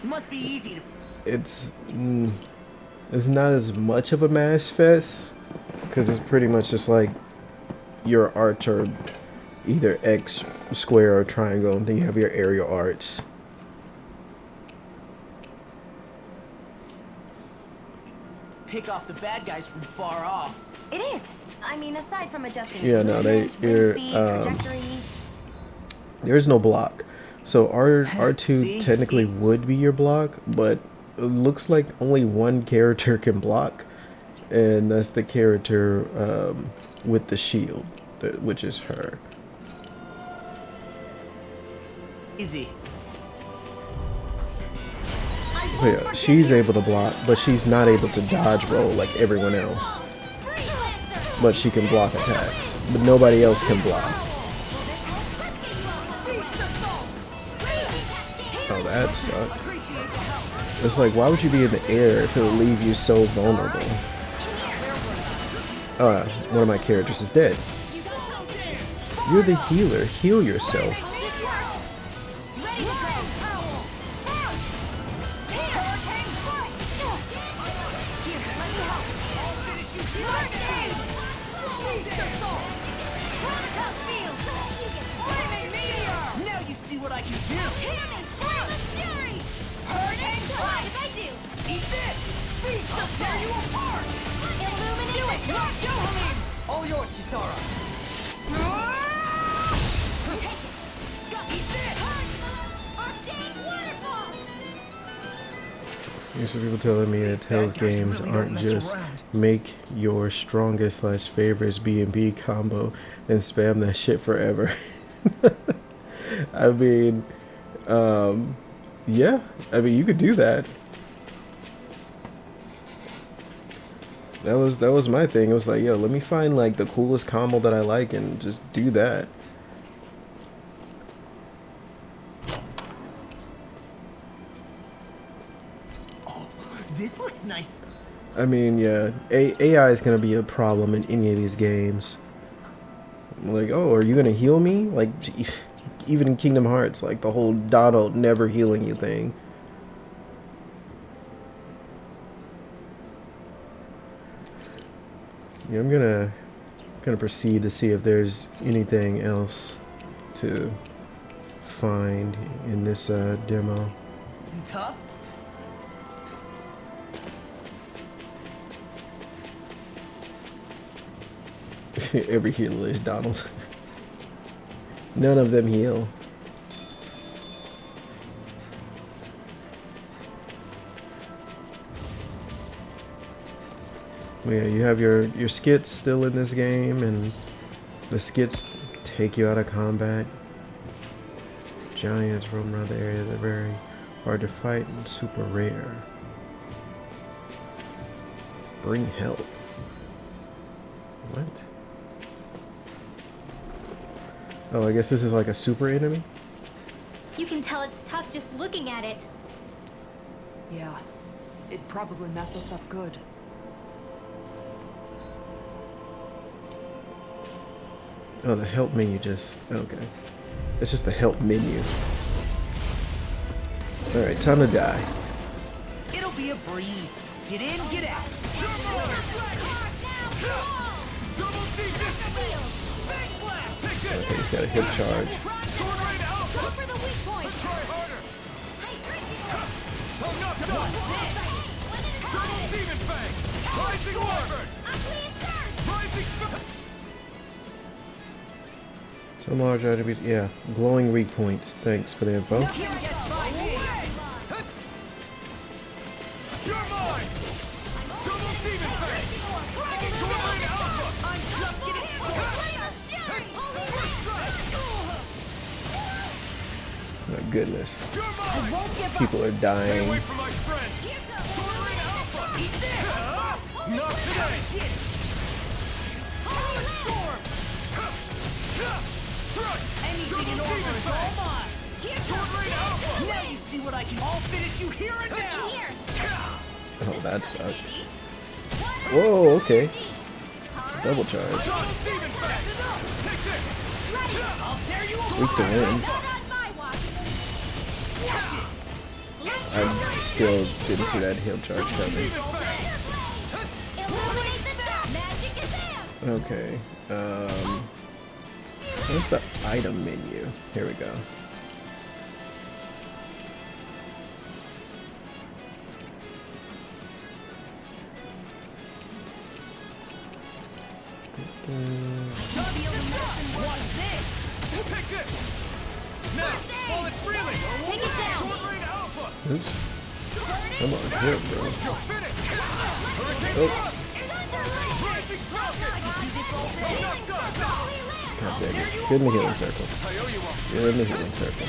Must be easy to. it's not as much of a mash fest because it's pretty much just like your arts are either X, square, or triangle, and then you have your aerial arts. Pick off the bad guys from far off. It is. I mean, aside from adjusting Yeah, no, movement, wind you're, speed, trajectory. There is no block, so R2 See? technically would be your block, but it looks like only one character can block, and that's the character with the shield, which is her. Easy. So yeah, she's able to block, but she's not able to dodge roll like everyone else. But she can block attacks, but nobody else can block. Oh, that sucks. It's like, why would you be in the air if it would leave you so vulnerable? One of my characters is dead. You're the healer. Heal yourself. Now you see what I can do. Eat this. Beast will tear you apart. All yours, Kisara. Eat this. Here's some people telling me that Tell's games aren't just make your strongest / favorites B&B combo and spam that shit forever. I mean, yeah, I mean, you could do that. That was my thing. It was like, yo, let me find like the coolest combo that I like and just do that. This looks nice. I mean, yeah, AI is gonna be a problem in any of these games. Like, oh, are you gonna heal me? Like, even in Kingdom Hearts, like the whole Donald never healing you thing. Yeah, I'm gonna proceed to see if there's anything else to find in this demo. Isn't tough? Every healer is Donald. None of them heal. But yeah, you have your skits still in this game, and the skits take you out of combat. Giants roam around the area. They're very hard to fight and super rare. Bring help. What? Oh, I guess this is like a super enemy? You can tell it's tough just looking at it. Yeah, it'd probably mess us up good. Oh, the help menu just... Okay. It's just the help menu. Alright, time to die. It'll be a breeze. Get in, get out. Okay, he's got a hip charge. Some large attributes, yeah. Glowing weak points. Thanks for the info. You're mine! Double demon fang! Dragon Tornado Alpha! I'm just getting My goodness. You're mine! People are Stay dying. away from my friend! Tornado Alpha! Eat this! Not today! Anything in order is all mine. Now you see what I can. I'll finish you here and now. Oh, that sucked. Whoa, okay. Double charge. Weak to win. I still didn't see that heal charge coming. Okay. Where's the item menu? Here we go. Take this! Now, while it's reeling! Take it down! Sword Rain Alpha! Oops. Come on, hit, bro. You're finished! Hurricane Oh. Thrust! Rising Falcon! Enough done! God dang it. Get in the healing circle. I owe you one. Get in the healing circle.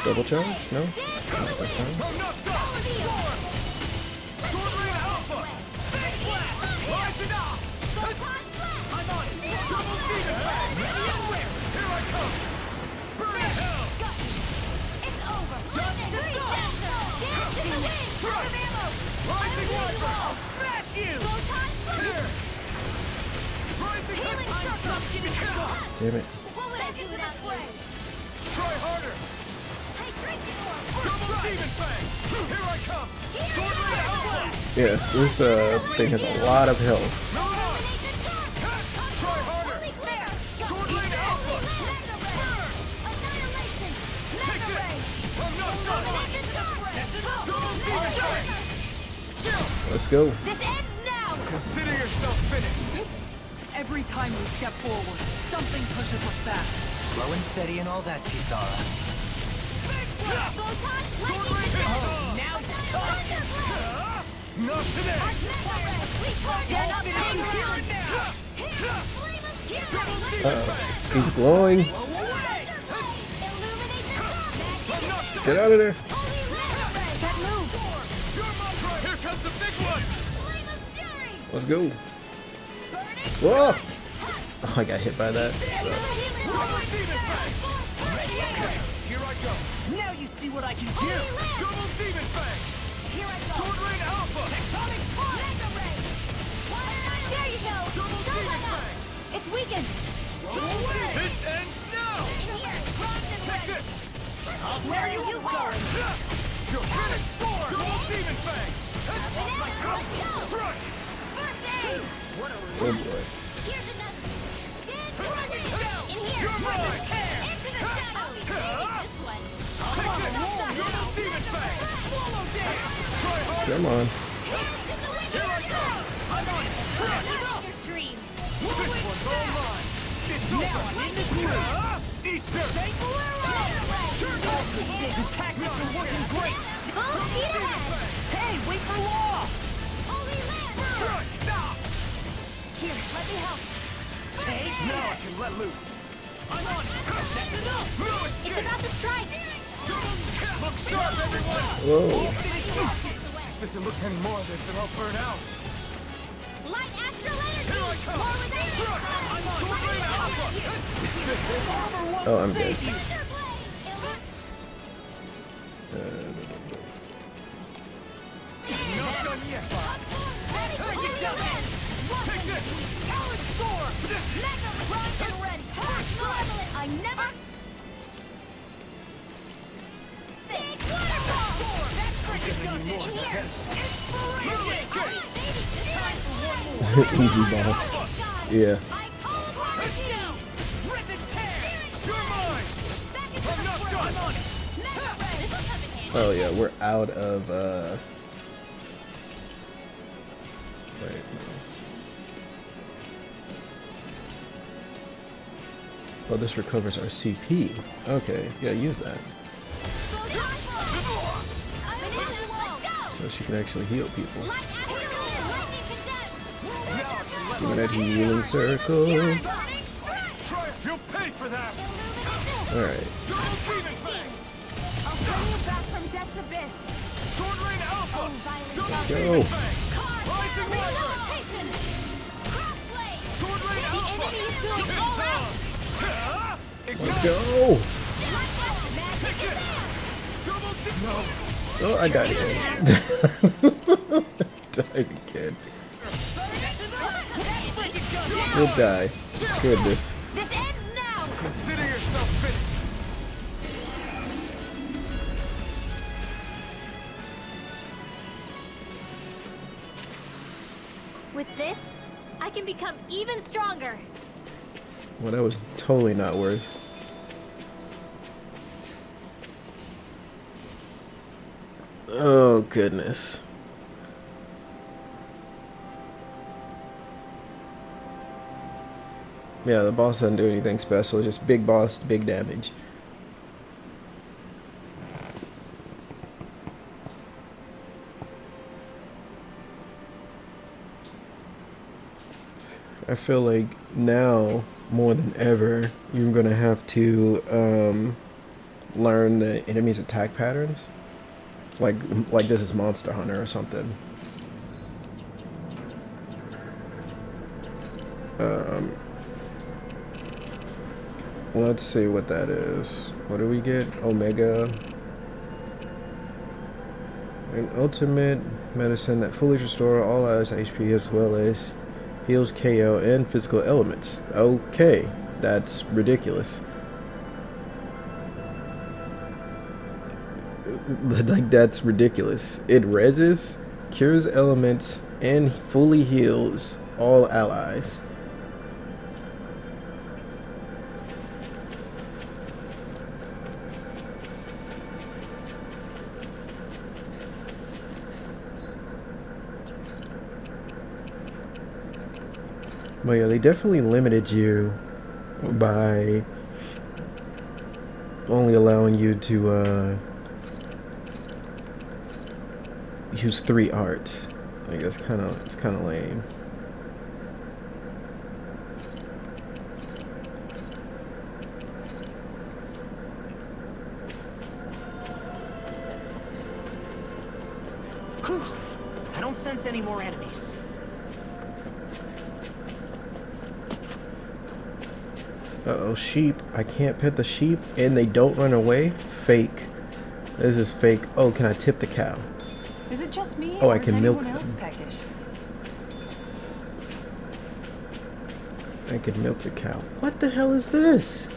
Double charge? No? Not this time. Enough done! Sword Rain Alpha! Fake Blast! Rising up! I'm on it! Double Demon Blast! Here I come! Burning Hell! It's over! Rising Wiper! Smash you! Here! Rising Damn it. What would I do without you? Try harder! Hey, drink it more! Double Demon Fang! Here I come! Sword Rain Alpha! Yeah, this thing has a lot of health. No, no! Try harder! Sword Rain Alpha! Take this! Enough done! Double Demon Fang! Chill! Let's go. This ends now! Consider yourself finished! Every time we step forward, something pushes us back. Slow and steady and all that, Kisara. Sword Rain Alpha! Now it's time! Not today! Stand up and Here and now! Double Demon Fang! He's glowing. Get out of there. Here comes the big one! Let's go. Whoa! Oh, I got hit by that. So, Double Demon Fang! Here I go! Now you see what I can do! Double Demon Fang! Sword Rain Alpha! There you go! Double Demon Fang! It's weakened! This ends now! Take this! Where are you going? You're finished! Double Demon Fang! Strike! First aid! oh boy. Here's another. In here! You're mine! Into the shadows! This one. Take this! Double Demon Fang! Try harder! Come on. Here I go! I'm on it! Your dreams. This one's all mine! It's over! Eat dirt! The tactics are working great! Full speed ahead! Hey, wait for law! Holy land! Strike! Stop! Here, let me help. Now I can let loose! I'm on it! That's enough! No It's escape! about to strike! Look sharp, everyone! Whoa. This doesn't look any more of this and I'll burn out! Light astral energy! Here I come! More within! Strike! I'm on! Sword Rain Alpha! Is this it? Oh, I'm dead. Not done yet! Take this! Talent score! Mega primed and ready! I never... Big waterfall! That's pretty good! In here! Inspiration! Easy boss. Yeah. I call upon you! Rip and tear! You're mine! Back into I'm the not fray! done! Mega ray! This'll come in handy! Oh yeah, we're out of wait, no. Oh, this recovers our CP. Okay, yeah, use that. So she can actually heal people. Give that healing circle. Triumph, you'll pay for that! Alright. Double Demon Fang! I'll bring you back from death's abyss! Sword Rain Alpha! Double Go. Demon Fang! Rising Wiper! Crossblade! Sword Rain Let's go! Oh, I got it. Died again. You'll die. Goodness. This ends now! Consider yourself finished. With this, I can become even stronger. Well, that was totally not worth. Oh, goodness. Yeah, the boss doesn't do anything special, just big boss, big damage. I feel like now, more than ever, you're gonna have to learn the enemy's attack patterns. Like this is Monster Hunter or something. Let's see what that is. What do we get? Omega. An ultimate medicine that fully restores all allies' HP as well as heals KO and physical elements. Okay, that's ridiculous. Like, that's ridiculous. It reses, cures elements, and fully heals all allies. But yeah, they definitely limited you by only allowing you to use 3 arts. Like, it's kind of lame. Whew. I don't sense any more enemies. Uh-oh, sheep. I can't pet the sheep and they don't run away? Fake. This is fake. Oh, can I tip the cow? Is it just me, Oh, or I can is milk anyone else them. peckish? I can milk the cow. What the hell is this?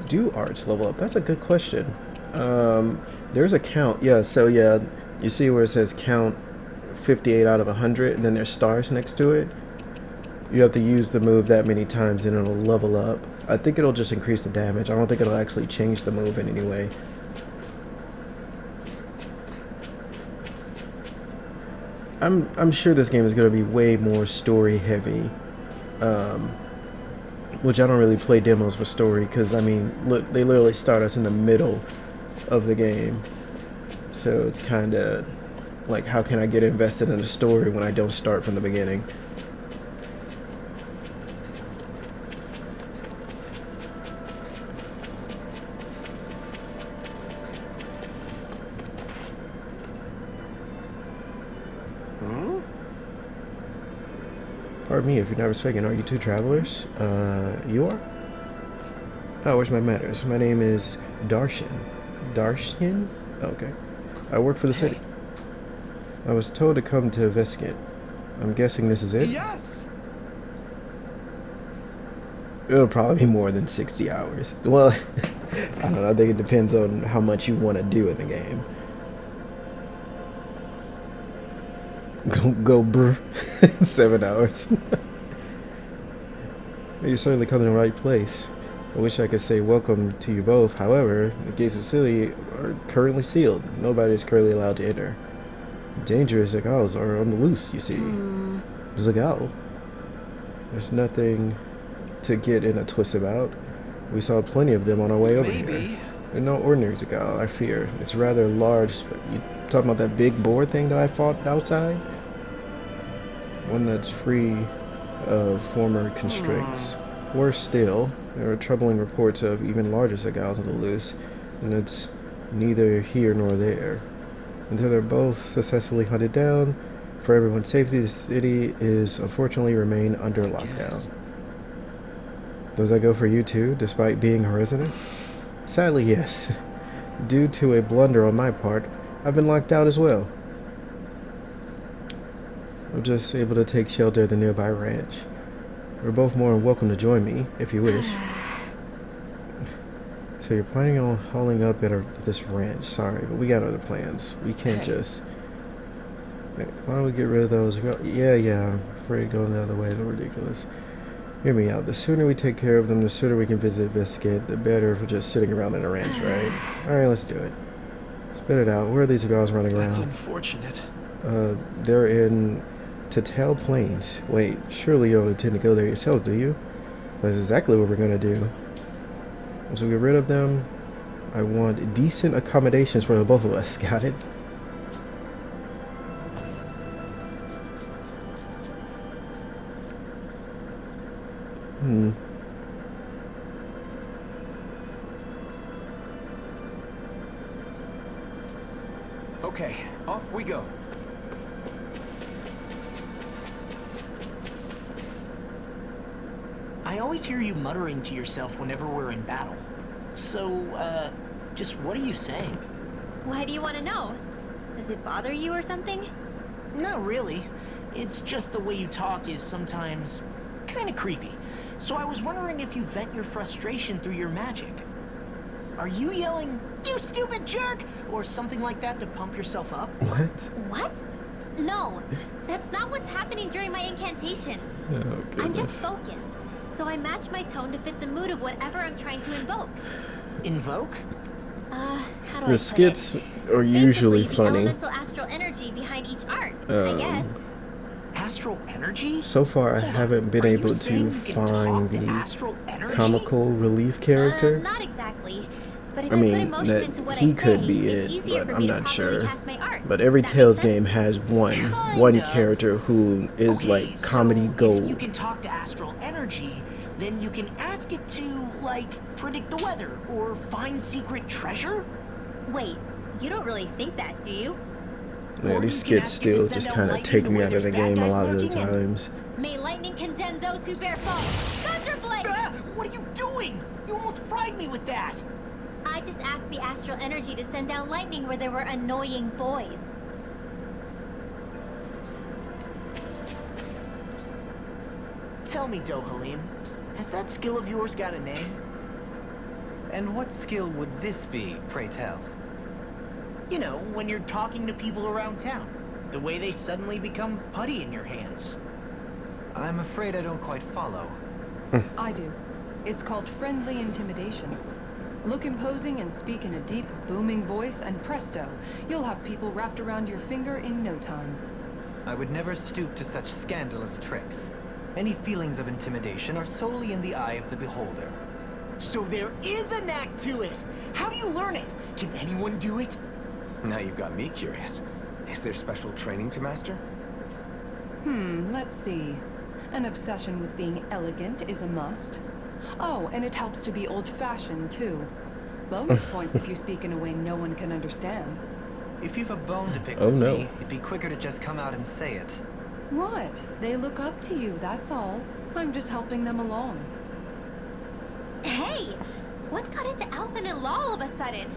Do arts level up? That's a good question. There's a count. Yeah, so yeah, you see where it says count 58 out of 100 and then there's stars next to it? You have to use the move that many times and it'll level up. I think it'll just increase the damage. I don't think it'll actually change the move in any way. I'm sure this game is going to be way more story heavy. Which I don't really play demos for story because, I mean, look, they literally start us in the middle of the game. So it's kind of like, how can I get invested in a story when I don't start from the beginning? Pardon me if you're not mistaken, are you two travelers? You are? Oh, where's my manners? My name is Darshan. Darshan? Okay. I work for the city. I was told to come to investigate. I'm guessing this is it? Yes! It'll probably be more than 60 hours. Well, I don't know. I think it depends on how much you want to do in the game. Go, brr. 7 hours. You're certainly coming to the right place. I wish I could say welcome to you both. However, the gates of the city are currently sealed. Nobody is currently allowed to enter. Dangerous Zagals are on the loose, you see. Zagal. There's nothing to get in a twist about. We saw plenty of them on our way over here. They're no ordinary Zagal, I fear. It's rather large. But you talking about that big boar thing that I fought outside? One that's free of former constraints. Worse still, there are troubling reports of even larger Zagals on the loose, and it's neither here nor there. Until they're both successfully hunted down, for everyone's safety, the city is unfortunately remain under lockdown. Does that go for you too, despite being a resident? Sadly, yes. Due to a blunder on my part, I've been locked out as well. I'm just able to take shelter at the nearby ranch. You're both more than welcome to join me, if you wish. So you're planning on hauling up at this ranch. Sorry, but we got other plans. We can't just... Why don't we get rid of those? Yeah, I'm afraid going the other way is ridiculous. Hear me out. The sooner we take care of them, the sooner we can visit, investigate, the better for just sitting around in a ranch, right? Alright, let's do it. Spit it out. Where are these girls running around? That's unfortunate. They're in Untitled Plains. Wait, surely you don't intend to go there yourself, do you? That's exactly what we're gonna do. Once we get rid of them, I want decent accommodations for the both of us. Got it? Okay, off we go. I always hear you muttering to yourself whenever we're in battle. So, just what are you saying? Why do you want to know? Does it bother you or something? Not really. It's just the way you talk is sometimes kind of creepy. So I was wondering if you vent your frustration through your magic. Are you yelling, "You stupid jerk," or something like that to pump yourself up? What? What? No, that's not what's happening during my incantations. Oh, goodness. I'm just focused, so I match my tone to fit the mood of whatever I'm trying to invoke. Invoke? How do I The put skits it? are usually Basically, funny. the elemental astral energy behind each art, I guess. Astral energy? So far, I Hold on. haven't been Are you able saying to you can find talk to the astral energy? comical relief character. Not exactly. But if I I mean, put emotion that into what he I could say, be it's it, easier but for I'm me not to properly sure. cast my art. But every That Tales makes sense? game has one Kind of. character who is Okay, like comedy so gold. If you can talk to astral energy, then you can ask it to, like, predict the weather or find secret treasure? Wait, you don't really think that, do you? Man, Or these you can skits ask it to still send just out kind of lightning take to me where out of the there's bad game a guys lot of the lurking and- times. May lightning condemn those who bear false. Thunderblade! Ah, what are you doing? You almost fried me with that! I just asked the astral energy to send down lightning where there were annoying boys. Tell me, Dohalim, has that skill of yours got a name? And what skill would this be, pray tell? You know, when you're talking to people around town. The way they suddenly become putty in your hands. I'm afraid I don't quite follow. I do. It's called friendly intimidation. Look imposing and speak in a deep, booming voice, and presto, you'll have people wrapped around your finger in no time. I would never stoop to such scandalous tricks. Any feelings of intimidation are solely in the eye of the beholder. So there is a knack to it! How do you learn it? Can anyone do it? Now you've got me curious. Is there special training to master? Let's see. An obsession with being elegant is a must. Oh, and it helps to be old-fashioned, too. Bonus points if you speak in a way no one can understand. If you've a bone to pick Oh, with no. me, it'd be quicker to just come out and say it. What? They look up to you, that's all. I'm just helping them along. Hey! What's got into Alvin and Law all of a sudden?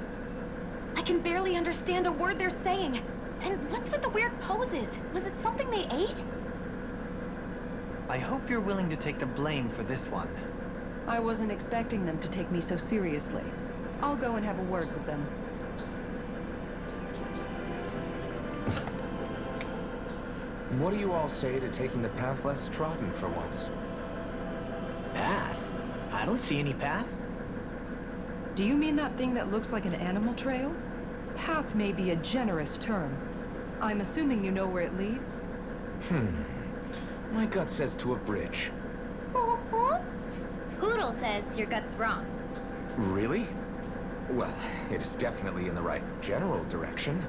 I can barely understand a word they're saying. And what's with the weird poses? Was it something they ate? I hope you're willing to take the blame for this one. I wasn't expecting them to take me so seriously. I'll go and have a word with them. What do you all say to taking the path less trodden for once? Path? I don't see any path. Do you mean that thing that looks like an animal trail? Path may be a generous term. I'm assuming you know where it leads? My gut says to a bridge. Poodle says your gut's wrong. Really? Well, it is definitely in the right general direction.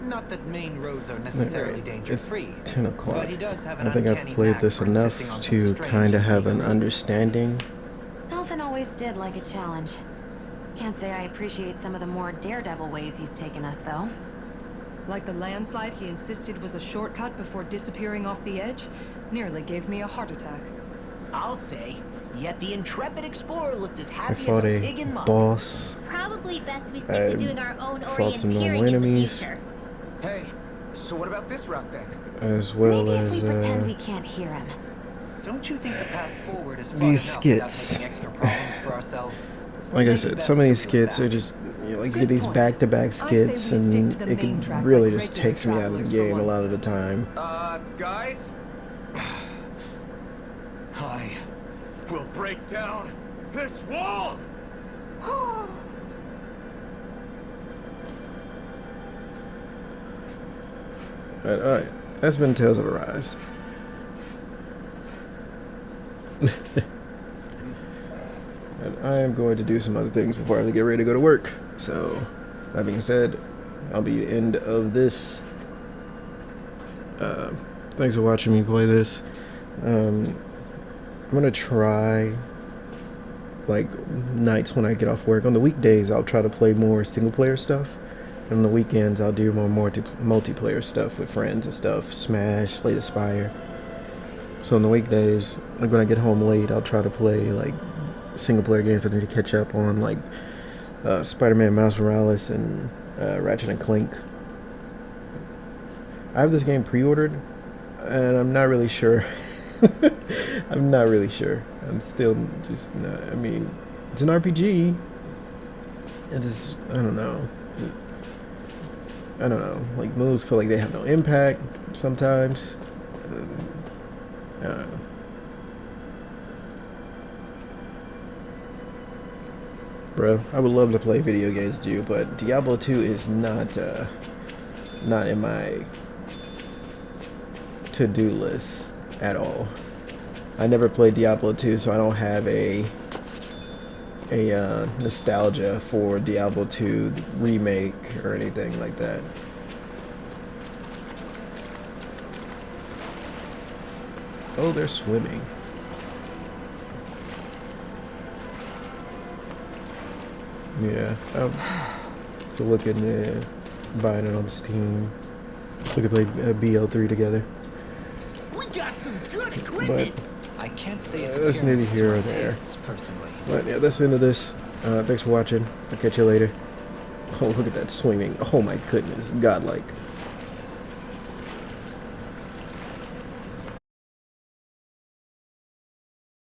Not that main roads are necessarily Alright, danger-free. it's 10 o'clock. But he does have an I think I've uncanny played knack this for enough insisting on some to strange kind of and have an unique routes. understanding. Alvin always did like a challenge. Can't say I appreciate some of the more daredevil ways he's taken us, though. Like the landslide he insisted was a shortcut before disappearing off the edge, nearly gave me a heart attack. I'll say, yet the intrepid explorer looked as I happy as fought a a pig in mud. boss, Probably best we stick I to doing our own fought some normal orienteering in the enemies. future. Hey, so what about this route then? as well Maybe if as we pretend we can't hear him. Don't you think the path forward is far these enough without skits. making extra problems for ourselves? Like I Maybe said, best some of to these reel skits back. are just, you know, like you Good get these point. back-to-back I say skits, we stick and to the it main can track really like just regular takes me out of the travelers for game a lot once. of the time. Guys? I will break down this wall! But alright, that's been Tales of Arise. And I am going to do some other things before I have to get ready to go to work. So, that being said, I'll be the end of this. Thanks for watching me play this. I'm gonna try, like, nights when I get off work. On the weekdays, I'll try to play more single-player stuff. And on the weekends, I'll do more multiplayer stuff with friends and stuff. Smash, Slay the Spire. So on the weekdays, like when I get home late, I'll try to play, like, single-player games I need to catch up on, like Spider-Man Miles Morales and Ratchet and Clank. I have this game pre-ordered, and I'm not really sure. I'm not really sure. I'm still just not, I mean, it's an RPG. I don't know. I don't know. Like, moves feel like they have no impact sometimes. I don't know. Bro, I would love to play video games, dude, but Diablo 2 is not in my to-do list at all. I never played Diablo 2, so I don't have a nostalgia for Diablo 2 remake or anything like that. Oh, they're swimming. Yeah, to look at buying it on Steam. We could play BL3 together. We got some good But equipment. I can't say it's that's neither appearances here to or my there. tastes, personally. But yeah, that's the end of this. Thanks for watching. I'll catch you later. Oh, look at that swinging. Oh my goodness, godlike.